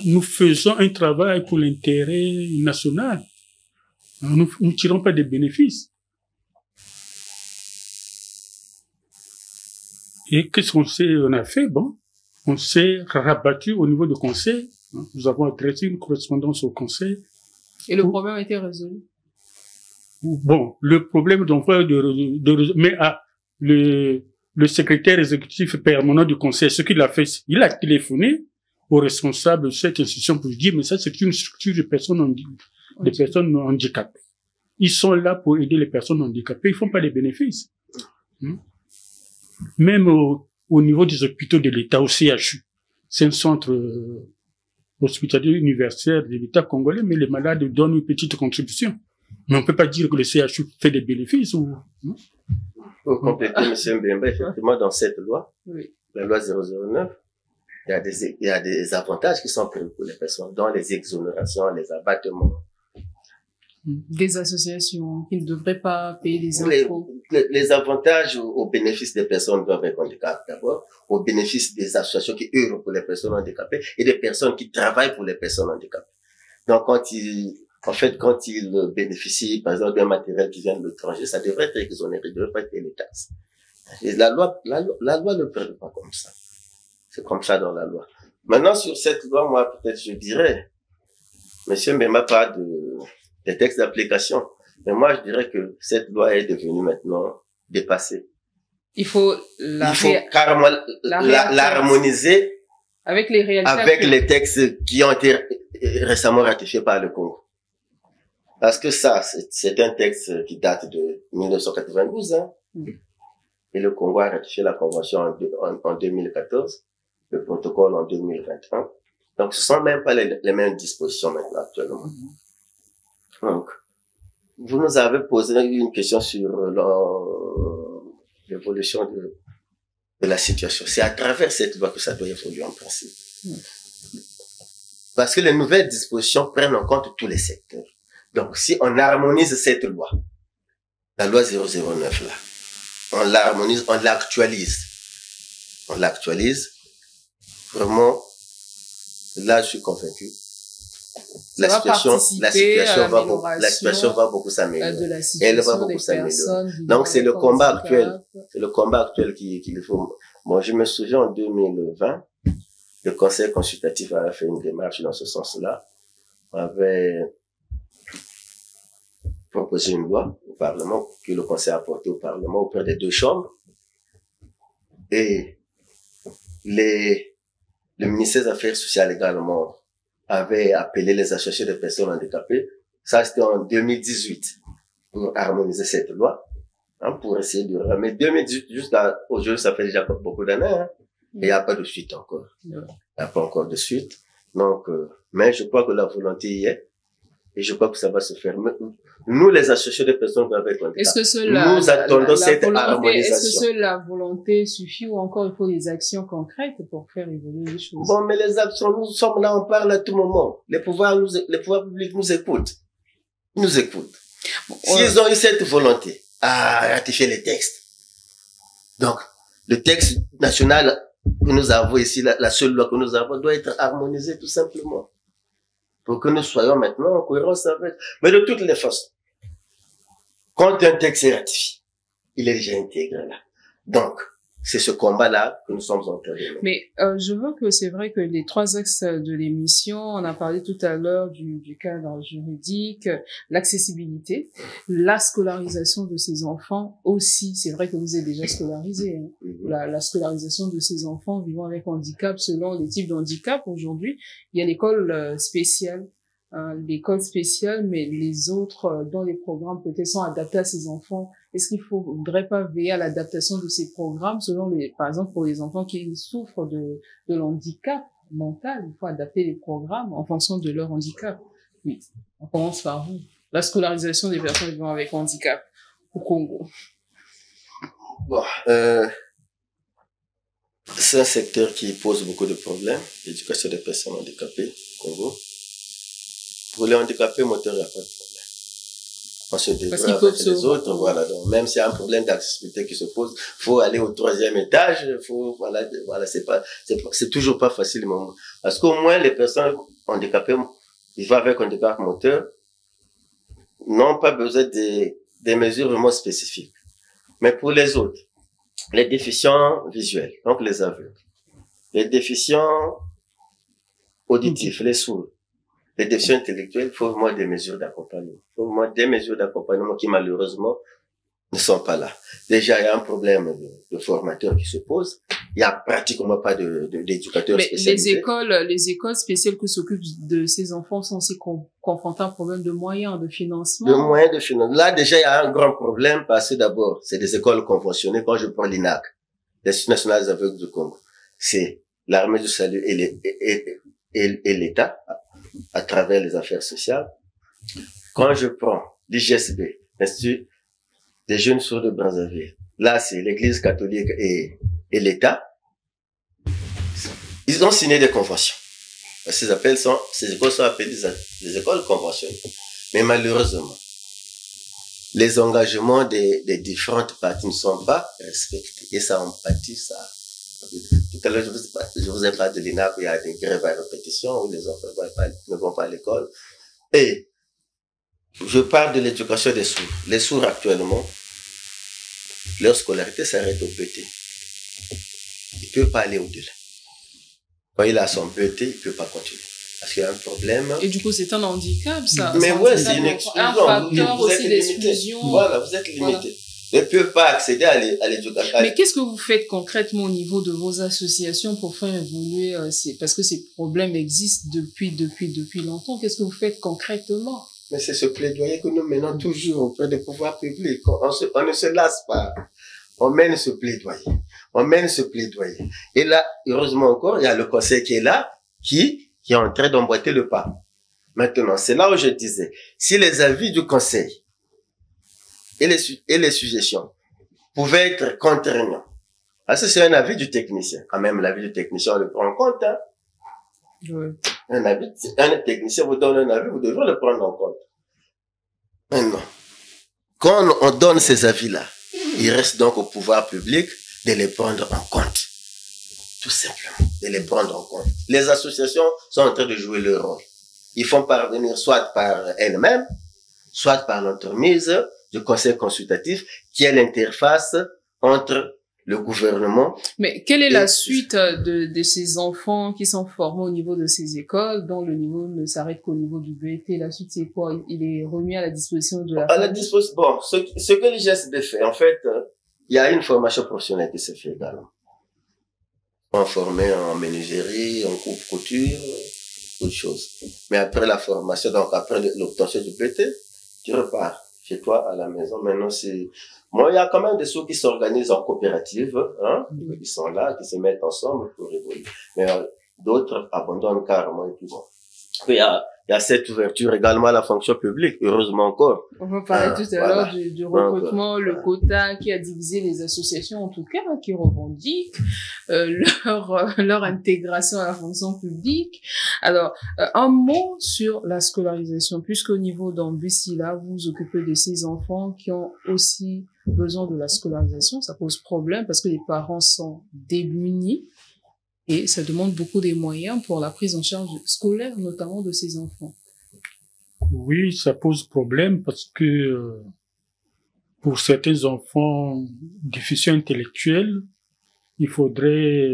Nous faisons un travail pour l'intérêt national. Nous ne tirons pas des bénéfices. Et qu'est-ce qu'on a fait? Bon, on s'est rabattu au niveau du conseil. Nous avons adressé une correspondance au conseil. Et le problème a été résolu? Bon, le problème d'envoi mais le secrétaire exécutif permanent du conseil, ce qu'il a fait, il a téléphoné au responsable de cette institution pour lui dire, mais ça, c'est une structure de personnes handicapées. Ils sont là pour aider les personnes handicapées, ils font pas des bénéfices. Même au niveau des hôpitaux de l'État, au CHU, c'est un centre hospitalier universel de l'État congolais, mais les malades donnent une petite contribution. Mais on ne peut pas dire que le CHU fait des bénéfices ou... Pour compléter, M. Mbemba, effectivement, dans cette loi, la loi 009, il y a des avantages qui sont prévus pour les personnes, dont les exonérations, les abattements. Des associations qui ne devraient pas payer des impôts. Les avantages au bénéfice des personnes avec handicap, d'abord, au bénéfice des associations qui œuvrent pour les personnes handicapées et des personnes qui travaillent pour les personnes handicapées. Donc, quand ils bénéficient, par exemple, d'un matériel qui vient de l'étranger, ça devrait être exonéré, il ne devrait pas être les taxes. Et la loi ne permet pas comme ça. C'est comme ça dans la loi. Maintenant, sur cette loi, moi, peut-être je dirais, monsieur Mbemba parle des textes d'application. Mais moi, je dirais que cette loi est devenue maintenant dépassée. Il faut carrément l'harmoniser avec les réalités. Avec les textes qui ont été récemment ratifiés par le Congo. Parce que ça, c'est un texte qui date de 1992, hein. Et le Congo a ratifié la convention en 2014, le protocole en 2021. Donc, ce sont même pas les mêmes dispositions maintenant actuellement. Donc, vous nous avez posé une question sur l'évolution de la situation. C'est à travers cette loi que ça doit évoluer en principe. Parce que les nouvelles dispositions prennent en compte tous les secteurs. Donc, si on harmonise cette loi, la loi 009 là, on l'harmonise, on l'actualise, vraiment, là je suis convaincu. La situation va beaucoup s'améliorer. Elle va beaucoup s'améliorer. Donc c'est le combat actuel. C'est le combat actuel qu'il faut. Bon, je me souviens en 2020, le Conseil consultatif avait fait une démarche dans ce sens-là. On avait proposé une loi au Parlement, que le Conseil a porté au Parlement auprès des deux chambres. Et le ministère des Affaires sociales également avait appelé les associations de personnes handicapées. Ça, c'était en 2018 pour harmoniser cette loi, hein, pour essayer de remettre 2018 jusqu'à aujourd'hui, ça fait déjà beaucoup d'années, hein. Et il n'y a pas de suite encore. Il n'y a pas encore de suite. Donc, mais je crois que la volonté y est. Et je crois que ça va se faire. Nous, les associations de personnes avec handicap, nous attendons cette harmonisation. Est-ce que seule la volonté suffit ou encore il faut des actions concrètes pour faire évoluer les choses? Bon, mais les actions, nous sommes là, on parle à tout moment. Les pouvoirs publics nous écoutent. Ils nous écoutent. S'ils ont eu cette volonté à ratifier les textes, donc, le texte national que nous avons ici, la seule loi que nous avons, doit être harmonisé tout simplement. Pour que nous soyons maintenant en cohérence avec. Mais de toutes les façons, quand un texte est ratifié, il est déjà intégré là. Donc, c'est ce combat-là que nous sommes en train de mener. Mais je veux que c'est vrai que les trois axes de l'émission, on a parlé tout à l'heure du cadre juridique, l'accessibilité, la scolarisation de ces enfants aussi. C'est vrai que vous êtes déjà scolarisés. Hein. La scolarisation de ces enfants vivant avec handicap selon les types de handicap. Aujourd'hui, il y a l'école spéciale. L'école spéciale, mais les autres dont les programmes peut-être sont adaptés à ces enfants. Est-ce qu'il faudrait pas veiller à l'adaptation de ces programmes selon par exemple pour les enfants qui souffrent de l'handicap mental, il faut adapter les programmes en fonction de leur handicap. Oui, on commence par vous. La scolarisation des personnes vivant avec handicap au Congo. Bon, c'est un secteur qui pose beaucoup de problèmes, l'éducation des personnes handicapées au Congo. Pour les handicapés moteurs, il n'y a pas de problème. On se débrouille avec les autres, voilà. Donc, même s'il y a un problème d'accessibilité qui se pose, faut aller au 3e étage, voilà, c'est toujours pas facile, parce qu'au moins, les personnes handicapées, ils vont avec handicap moteur, n'ont pas besoin des mesures vraiment spécifiques. Mais pour les autres, les déficients visuels, donc les aveugles, les déficients auditifs, les sourds, les déficients intellectuels, il faut vraiment des mesures d'accompagnement. Il faut vraiment des mesures d'accompagnement qui, malheureusement, ne sont pas là. Déjà, il y a un problème de formateurs qui se pose. Il n'y a pratiquement pas d'éducateurs spécialisés. Mais les écoles spéciales qui s'occupent de ces enfants sont aussi confrontées à un problème de moyens, de financement. De moyens de financement. Là, déjà, il y a un grand problème parce que d'abord, c'est des écoles conventionnées. Quand je prends l'INAC, l'Institut national des aveugles du Congo, c'est l'armée du salut et l'État, à travers les affaires sociales. Quand je prends l'IGSB, l'Institut des jeunes sourds de Brazzaville, là c'est l'Église catholique et l'État, ils ont signé des conventions. Ces écoles sont appelées des écoles conventionnées. Mais malheureusement, les engagements des différentes parties ne sont pas respectés. Et ça en pâtit, ça. Tout à l'heure, je vous ai parlé de l'INAC où il y a des grèves à répétition, où les enfants ne vont pas à l'école. Et je parle de l'éducation des sourds. Les sourds actuellement, leur scolarité s'arrête au PT. Ils ne peuvent pas aller au-delà. Quand il a son BET, il ne peut pas continuer. Parce qu'il y a un problème. Et du coup, c'est un handicap, ça. Mais ouais, c'est une exclusion. Un facteur aussi d'exclusion. Voilà, vous êtes limité. Voilà. Ils ne peuvent pas accéder à l'éducation. Mais qu'est-ce que vous faites concrètement au niveau de vos associations pour faire évoluer parce que ces problèmes existent depuis longtemps. Qu'est-ce que vous faites concrètement? Mais c'est ce plaidoyer que nous menons toujours auprès des pouvoirs publics. On ne se lasse pas. On mène ce plaidoyer. On mène ce plaidoyer. Et là, heureusement encore, il y a le conseil qui est là, qui est en train d'emboîter le pas. Maintenant, c'est là où je disais, si les avis du conseil et les suggestions pouvaient être contraignants, parce que c'est un avis du technicien. Quand même, l'avis du technicien, on le prend en compte. Hein? Oui. Un technicien vous donne un avis, vous devez le prendre en compte. Maintenant, quand on donne ces avis-là, il reste donc au pouvoir public de les prendre en compte. Tout simplement, de les prendre en compte. Les associations sont en train de jouer leur rôle. Ils font parvenir soit par elles-mêmes, soit par l'entremise du conseil consultatif, qui est l'interface entre le gouvernement. Mais quelle est la suite de ces enfants qui sont formés au niveau de ces écoles, dont le niveau ne s'arrête qu'au niveau du BET? La suite, c'est quoi? Il est remis à la disposition de la famille? À la disposition, bon, ce que l'IGSB fait, en fait, il y a une formation professionnelle qui se fait également. On est formé en menuiserie, en coupe-couture, autre chose. Mais après la formation, donc après l'obtention du BET, tu repars chez toi à la maison. Maintenant, moi, il y a quand même des ceux qui s'organisent en coopérative, hein, qui sont là, qui se mettent ensemble pour évoluer. Mais d'autres abandonnent carrément et puis bon. Il y a cette ouverture également à la fonction publique, heureusement encore. On va parler tout à l'heure du recrutement, le quota qui a divisé les associations, en tout cas, qui revendiquent leur intégration à la fonction publique. Alors, un mot sur la scolarisation, puisqu'au niveau d'Ambusila, vous vous occupez de ces enfants qui ont aussi besoin de la scolarisation. Ça pose problème parce que les parents sont démunis. Et ça demande beaucoup de moyens pour la prise en charge scolaire, notamment de ces enfants. Oui, ça pose problème parce que pour certains enfants déficients intellectuels, il faudrait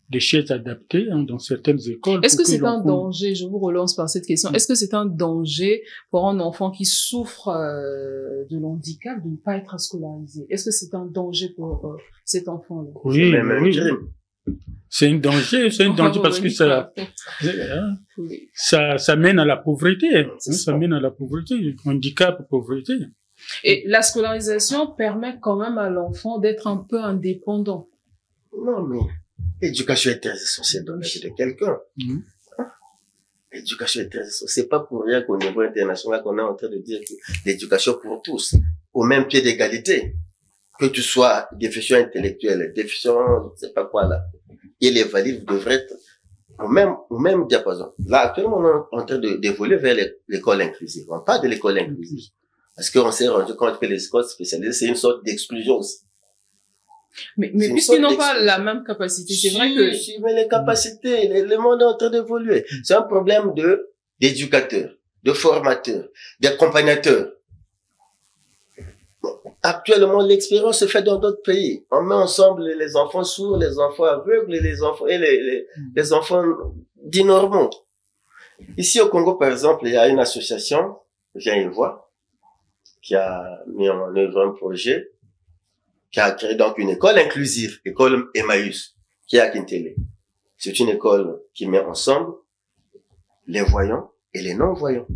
des chaises adaptées dans certaines écoles. Est-ce que c'est un danger, je vous relance par cette question, est-ce que c'est un danger pour un enfant qui souffre de l'handicap de ne pas être scolarisé? Est-ce que c'est un danger pour cet enfant-là? Oui, oui. C'est un danger parce que ça mène à la pauvreté. Ça mène à la pauvreté, handicap, pauvreté. Et la scolarisation permet quand même à l'enfant d'être un peu indépendant. Non, mais l'éducation est très essentielle dans la vie de quelqu'un. L'éducation est très essentielle. C'est pas pour rien qu'au niveau international, qu'on est en train de dire que l'éducation pour tous, au même pied d'égalité. Que tu sois déficient intellectuel, déficient, je sais pas quoi là. Et les valides devraient être au même diapason. Là, actuellement, on est en train d'évoluer vers l'école inclusive. On parle de l'école inclusive. Parce qu'on s'est rendu compte que les écoles spécialisées, c'est une sorte d'exclusion aussi. Mais puisqu'ils n'ont pas la même capacité, c'est vrai que... Si, mais les capacités, le monde est en train d'évoluer. C'est un problème d'éducateurs, de formateurs, d'accompagnateurs. Actuellement, l'expérience se fait dans d'autres pays. On met ensemble les enfants sourds, les enfants aveugles, les enfants dits normaux. Ici au Congo, par exemple, il y a une association, Viens et Vois, qui a mis en œuvre un projet, qui a créé donc une école inclusive, école Emmaüs, qui est à Kintele. C'est une école qui met ensemble les voyants et les non-voyants.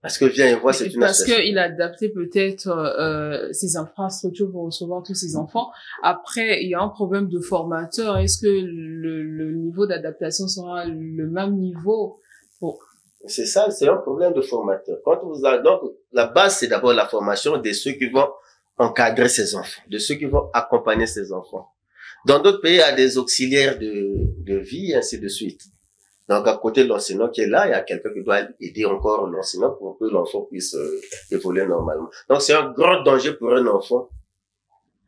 Parce que Viens et Vois, c'est une association. Parce qu'il a adapté peut-être ses infrastructures pour recevoir tous ces enfants. Après, il y a un problème de formateur. Est-ce que le niveau d'adaptation sera le même niveau pour... C'est ça, c'est un problème de formateur. Donc, la base, c'est d'abord la formation de ceux qui vont encadrer ces enfants, de ceux qui vont accompagner ces enfants. Dans d'autres pays, il y a des auxiliaires de vie, ainsi de suite. Donc, à côté de l'enseignant qui est là, il y a quelqu'un qui doit aider encore l'enseignant pour que l'enfant puisse évoluer normalement. Donc, c'est un grand danger pour un enfant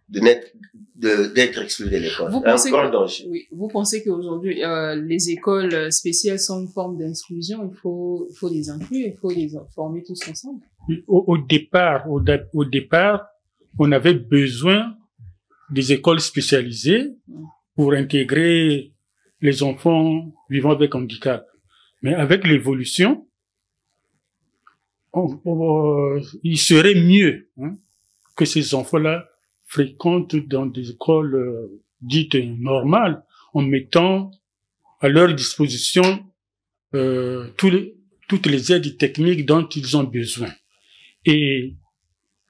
d'être exclu de l'école. Un grand danger. Oui. Vous pensez qu'aujourd'hui, les écoles spéciales sont une forme d'inclusion, il faut les inclure, il faut les former tous ensemble? Au départ, on avait besoin des écoles spécialisées pour intégrer les enfants vivant avec handicap. Mais avec l'évolution, il serait mieux que ces enfants-là fréquentent dans des écoles dites normales, en mettant à leur disposition toutes les aides techniques dont ils ont besoin. Et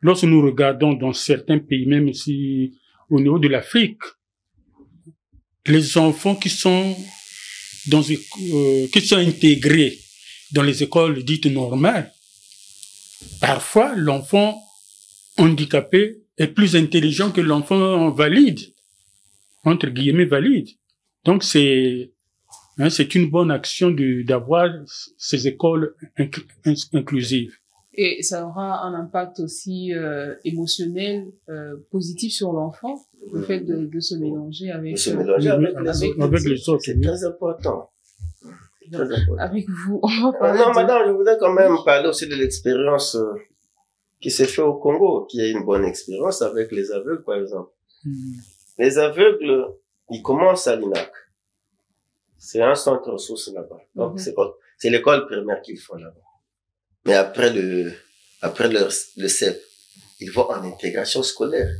lorsque nous regardons dans certains pays, même ici au niveau de l'Afrique, les enfants qui sont intégrés dans les écoles dites normales, parfois l'enfant handicapé est plus intelligent que l'enfant valide, entre guillemets valide. Donc c'est une bonne action d'avoir ces écoles inclusives. Et ça aura un impact aussi émotionnel positif sur l'enfant, le fait de se mélanger avec les autres. C'est très important. Avec vous, on va parler non, madame, je voudrais quand même parler aussi de l'expérience qui s'est faite au Congo, qui est une bonne expérience avec les aveugles, par exemple. Les aveugles, ils commencent à l'INAC. C'est un centre ressources là-bas. Donc, c'est l'école primaire qu'ils font là-bas. Mais après le CEP, ils vont en intégration scolaire.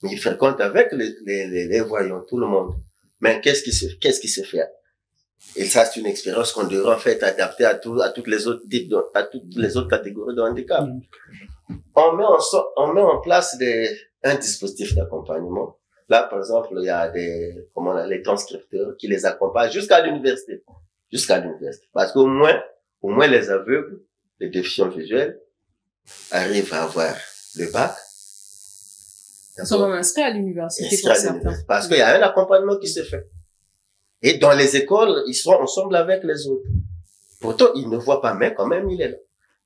Mais ils fréquentent avec les voyants, tout le monde. Mais qu'est-ce qui se fait? Et ça, c'est une expérience qu'on devrait en fait adapter à toutes les autres types à toutes les autres catégories de handicap. On met en place un dispositif d'accompagnement. Là, par exemple, il y a les transcripteurs qui les accompagnent jusqu'à l'université. Parce qu'au moins les aveugles, les déficients visuels, arrivent à avoir le bac. Ils sont même inscrits à l'université pour certains. Parce qu'il y a un accompagnement qui se fait. Et dans les écoles, ils sont ensemble avec les autres. Pourtant, ils ne voient pas, mais quand même, il est là.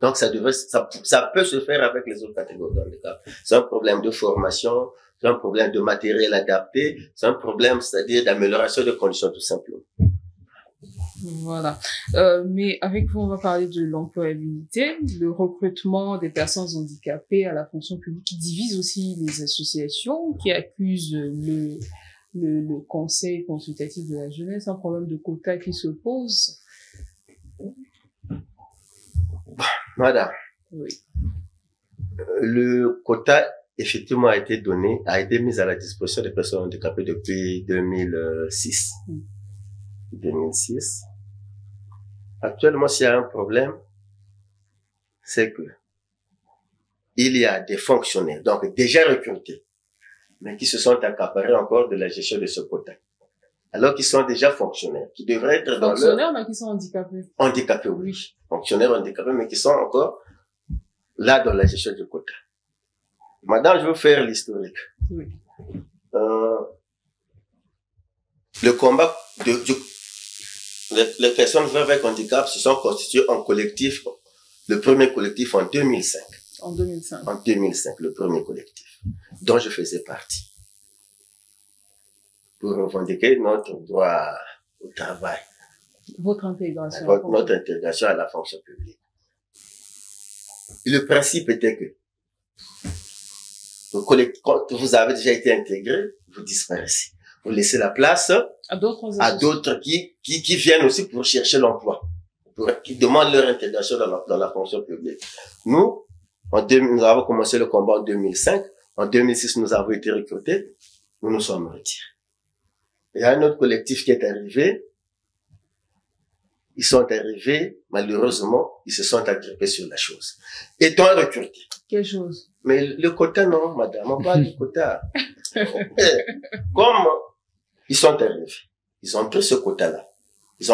Donc, ça peut se faire avec les autres catégories de handicap. C'est un problème de formation, c'est un problème de matériel adapté, c'est un problème, c'est-à-dire d'amélioration de conditions, tout simplement. Voilà. Mais avec vous, on va parler de l'employabilité, le recrutement des personnes handicapées à la fonction publique qui divise aussi les associations, qui accusent le conseil consultatif de la jeunesse, un problème de quota qui se pose. Madame. Oui. Le quota, effectivement, a été mis à la disposition des personnes handicapées depuis 2006. 2006. Actuellement, s'il y a un problème, c'est que il y a des fonctionnaires, donc déjà recrutés, mais qui se sont accaparés encore de la gestion de ce quota. Alors qu'ils sont déjà fonctionnaires, qui devraient être dans fonctionnaires, mais qui sont handicapés. Handicapés, oui. Fonctionnaires handicapés, mais qui sont encore là dans la gestion du quota. Maintenant, je veux faire l'historique. Oui. Le combat les personnes vivant avec handicap se sont constituées en collectif, le premier collectif en 2005. En 2005. En 2005, le premier collectif, dont je faisais partie. Pour revendiquer notre droit au travail. Votre intégration. Notre intégration à la fonction publique. Et le principe était que quand vous avez déjà été intégré, vous disparaissez. Vous laissez la place à d'autres qui viennent aussi pour chercher l'emploi, qui demandent leur intégration dans la fonction publique. Nous avons commencé le combat en 2005. En 2006, nous avons été recrutés. Nous nous sommes retirés. Il y a un autre collectif qui est arrivé. Ils sont arrivés, malheureusement, ils se sont agrippés sur la chose. Étant recrutés. Quelle chose? Mais le quota, non, madame, on parle du quota. Comme ils sont arrivés, ils ont pris ce quota-là. Ils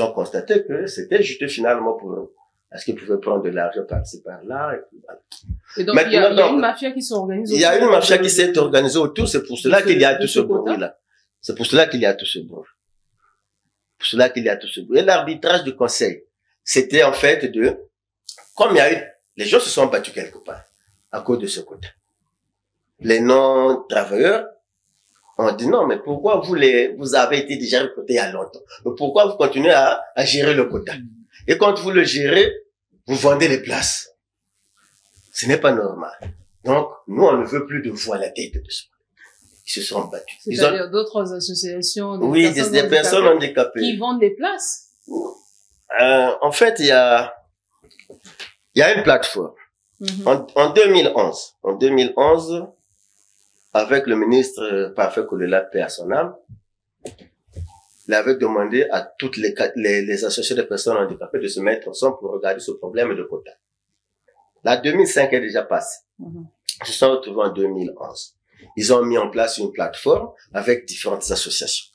ont constaté que c'était juste finalement pour eux. Parce qu'ils pouvaient prendre de l'argent par-ci, par-là, et puis voilà. Et donc, il y a une mafia qui s'organise autour. Il y a une mafia qui s'est organisée autour, c'est pour cela qu'il y a tout ce bruit-là. C'est pour cela qu'il y a tout ce bruit. Pour cela qu'il y a tout ce bruit. Et l'arbitrage du conseil, c'était en fait comme il y a eu, les gens se sont battus quelque part, à cause de ce quota. Les non-travailleurs ont dit non, mais pourquoi vous avez été déjà recrutés il y a longtemps? Mais pourquoi vous continuez à gérer le quota? Et quand vous le gérez, vous vendez les places. Ce n'est pas normal. Donc, nous, on ne veut plus de vous à la tête de ce. Ils se sont battus. C'est-à-dire d'autres associations des personnes handicapées qui vendent des places. En fait, il y a une plateforme. En 2011, avec le ministre Parfait Kolela, paix à son âme, il avait demandé à toutes les associations de personnes handicapées de se mettre ensemble pour regarder ce problème de quota. La 2005 est déjà passée. Ils se sont retrouvés en 2011. Ils ont mis en place une plateforme avec différentes associations.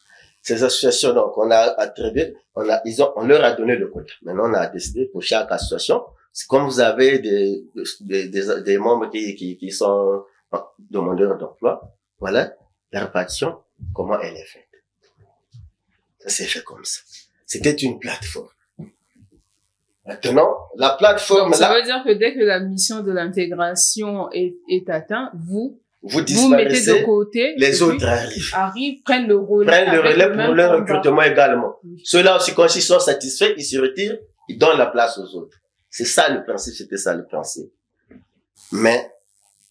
Ces associations, donc, on a attribué, on leur a donné le quota. Maintenant, on a décidé pour chaque association, c'est comme vous avez des membres qui sont demandeurs d'emploi, voilà, la répartition, comment elle est faite. Ça s'est fait comme ça. C'était une plateforme. Maintenant, la plateforme... Donc, ça veut dire que dès que la mission de l'intégration est atteinte, vous mettez de côté, les autres arrivent, prennent le relais. Prennent le relais pour leur recrutement également. Ceux-là aussi, quand ils sont satisfaits, ils se retirent, ils donnent la place aux autres. C'est ça le principe, c'était ça le principe. Mais,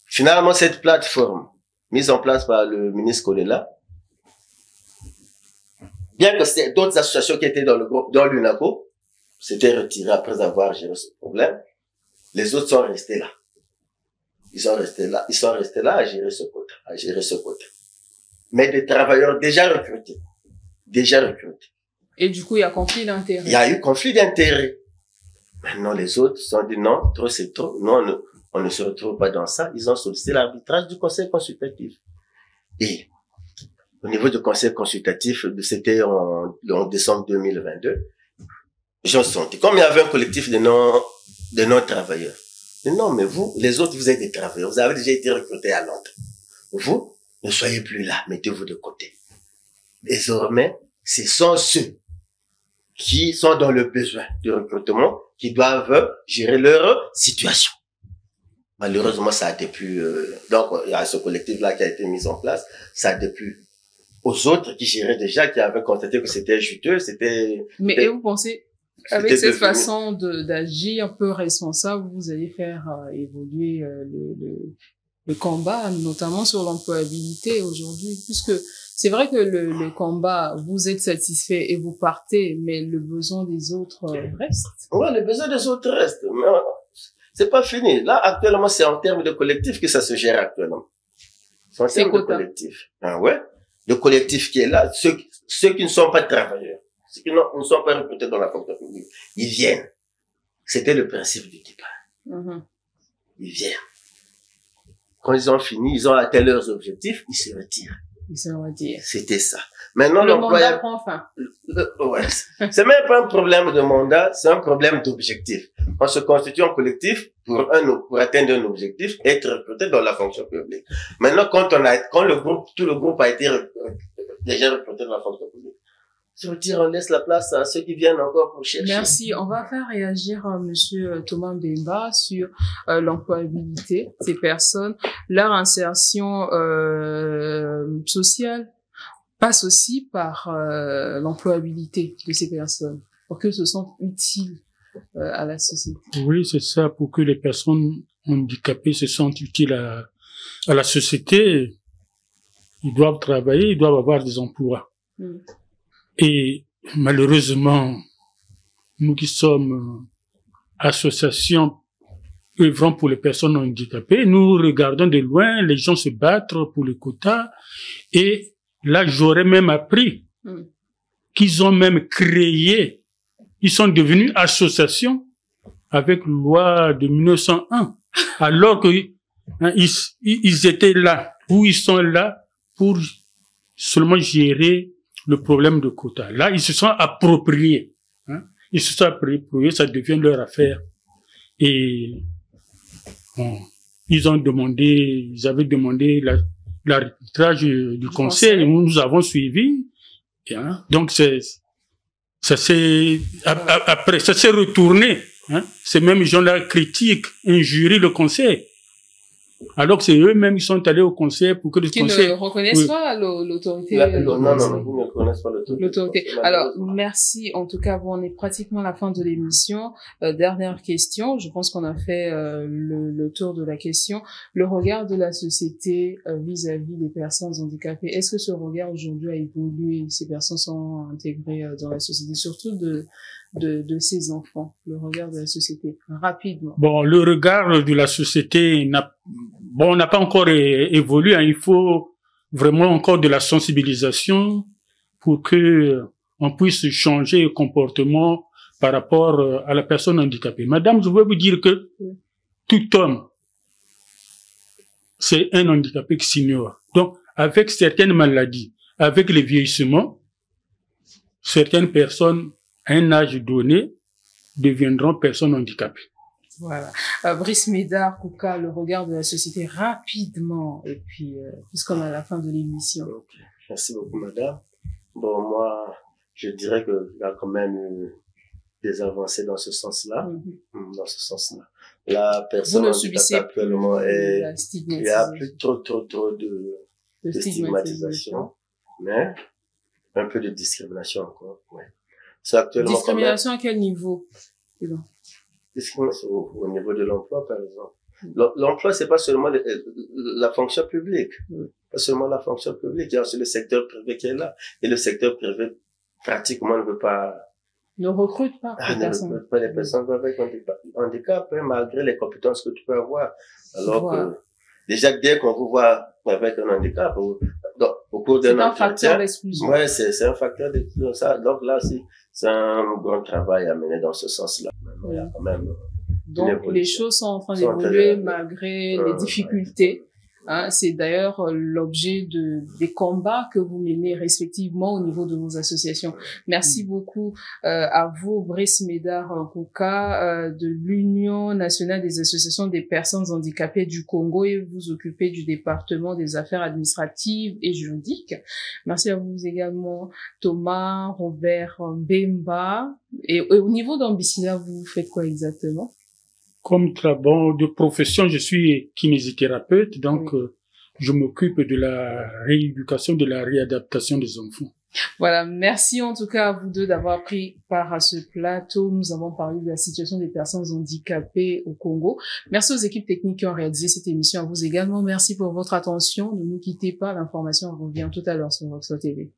finalement, cette plateforme, mise en place par le ministre Kolela, bien que c'était d'autres associations qui étaient dans le groupe, dans l'UNACO, s'étaient retirées après avoir géré ce problème, les autres sont restés là. Ils sont restés là à gérer ce quota. Mais des travailleurs déjà recrutés. Et du coup, il y a conflit d'intérêts. Il y a eu conflit d'intérêts. Maintenant, les autres se sont dit non, trop c'est trop. Non, on ne se retrouve pas dans ça. Ils ont sollicité l'arbitrage du conseil consultatif. Et, au niveau du conseil consultatif, c'était en décembre 2022, j'en sentais, comme il y avait un collectif de non-travailleurs. Non, mais vous, les autres, vous êtes des travailleurs. Vous avez déjà été recrutés à Londres. Vous, ne soyez plus là. Mettez-vous de côté. Désormais, ce sont ceux qui sont dans le besoin de recrutement qui doivent gérer leur situation. Malheureusement, ça a déplu. Donc, il y a ce collectif-là qui a été mis en place. Ça a déplu aux autres qui géraient déjà, qui avaient constaté que c'était juteux, Mais et vous pensez... Avec cette façon d'agir un peu responsable, vous allez faire évoluer le combat, notamment sur l'employabilité aujourd'hui, puisque c'est vrai que le combat, vous êtes satisfait et vous partez, mais le besoin des autres reste. Oui, le besoin des autres reste, mais c'est pas fini. Là, actuellement, c'est en termes de collectif que ça se gère actuellement. C'est en termes de collectif. Ah ouais? Le collectif qui est là, ceux qui ne sont pas travailleurs. Ceux qui ne sont pas recrutés dans la fonction publique, ils viennent. C'était le principe du départ. Ils viennent. Quand ils ont fini, ils ont atteint leurs objectifs, ils se retirent. C'était ça. Maintenant, le mandat prend fin. Ouais. C'est même pas un problème de mandat, c'est un problème d'objectif. On se constitue en collectif pour atteindre un objectif, être recruté dans la fonction publique. Maintenant, quand tout le groupe a été déjà recruté dans la fonction publique, se retire, on laisse la place à ceux qui viennent encore pour chercher. Merci. On va faire réagir monsieur Thomas Mbemba sur l'employabilité de ces personnes. Leur insertion sociale passe aussi par l'employabilité de ces personnes pour qu'elles se sentent utiles à la société. Oui, c'est ça. Pour que les personnes handicapées se sentent utiles à la société, ils doivent travailler, ils doivent avoir des emplois. Et malheureusement, nous qui sommes associations œuvrant pour les personnes handicapées, nous regardons de loin les gens se battre pour le quota. Et là, j'aurais même appris qu'ils ont même créé, ils sont devenus associations avec la loi de 1901, alors que ils étaient là, où ils sont là pour seulement gérer le problème de quota. Là, ils se sont appropriés. Ils se sont appropriés, ça devient leur affaire. Et bon, ils avaient demandé l'arbitrage du conseil, et nous avons suivi. Donc, ça s'est retourné. Ces mêmes gens-là critiquent, injurient le conseil. Alors que c'est eux-mêmes qui sont allés au conseil pour que le qui conseil... ne reconnaissent pas l'autorité. Non, ils ne reconnaissent pas l'autorité. Alors, merci. En tout cas, bon, on est pratiquement à la fin de l'émission. Dernière question. Je pense qu'on a fait le tour de la question. Le regard de la société vis-à-vis des personnes handicapées. Est-ce que ce regard aujourd'hui a évolué? Ces personnes sont intégrées dans la société, surtout de ces enfants. Le regard de la société, rapidement. Bon, le regard de la société n'a pas encore évolué. Hein. Il faut vraiment encore de la sensibilisation pour que on puisse changer le comportement par rapport à la personne handicapée. Madame, je veux vous dire que tout homme, c'est un handicapé qui s'ignore. Donc, avec certaines maladies, avec le vieillissement, certaines personnes à un âge donné deviendront personnes handicapées. Voilà. Brice Médard, Kouka, le regard de la société rapidement, et puis puisqu'on est à la fin de l'émission. Okay. Merci beaucoup, madame. Bon, moi, je dirais qu'il y a quand même eu des avancées dans ce sens-là. Dans ce sens-là. La personne handicapée actuellement il y a plus trop de stigmatisation, mais un peu de discrimination encore. Ouais. C'est actuellement discrimination à quel niveau? Discrimination au niveau de l'emploi, par exemple. L'emploi, c'est pas seulement la fonction publique. Pas seulement la fonction publique. Il y a aussi le secteur privé qui est là. Et le secteur privé, pratiquement, ne recrute pas ne recrute pas les personnes avec handicap, malgré les compétences que tu peux avoir. Alors que, déjà, dès qu'on vous voit avec un handicap, au cours d'un entretien. C'est un facteur d'exclusion. Ouais, c'est un facteur d'exclusion. Donc là, c'est un grand travail à mener dans ce sens-là. Il y a quand même donc, les choses sont en train d'évoluer malgré les difficultés. Hein, c'est d'ailleurs l'objet des combats que vous menez respectivement au niveau de vos associations. Merci beaucoup à vous, Brice Médard Kouka, de l'Union nationale des associations des personnes handicapées du Congo, et vous occupez du département des affaires administratives et juridiques. Merci à vous également, Thomas, Robert Bemba. Et au niveau d'Ambicina, vous faites quoi exactement? Comme de profession, je suis kinésithérapeute, donc je m'occupe de la rééducation, de la réadaptation des enfants. Voilà, merci en tout cas à vous deux d'avoir pris part à ce plateau. Nous avons parlé de la situation des personnes handicapées au Congo. Merci aux équipes techniques qui ont réalisé cette émission. À vous également, merci pour votre attention. Ne nous quittez pas, l'information revient tout à l'heure sur Voxo TV.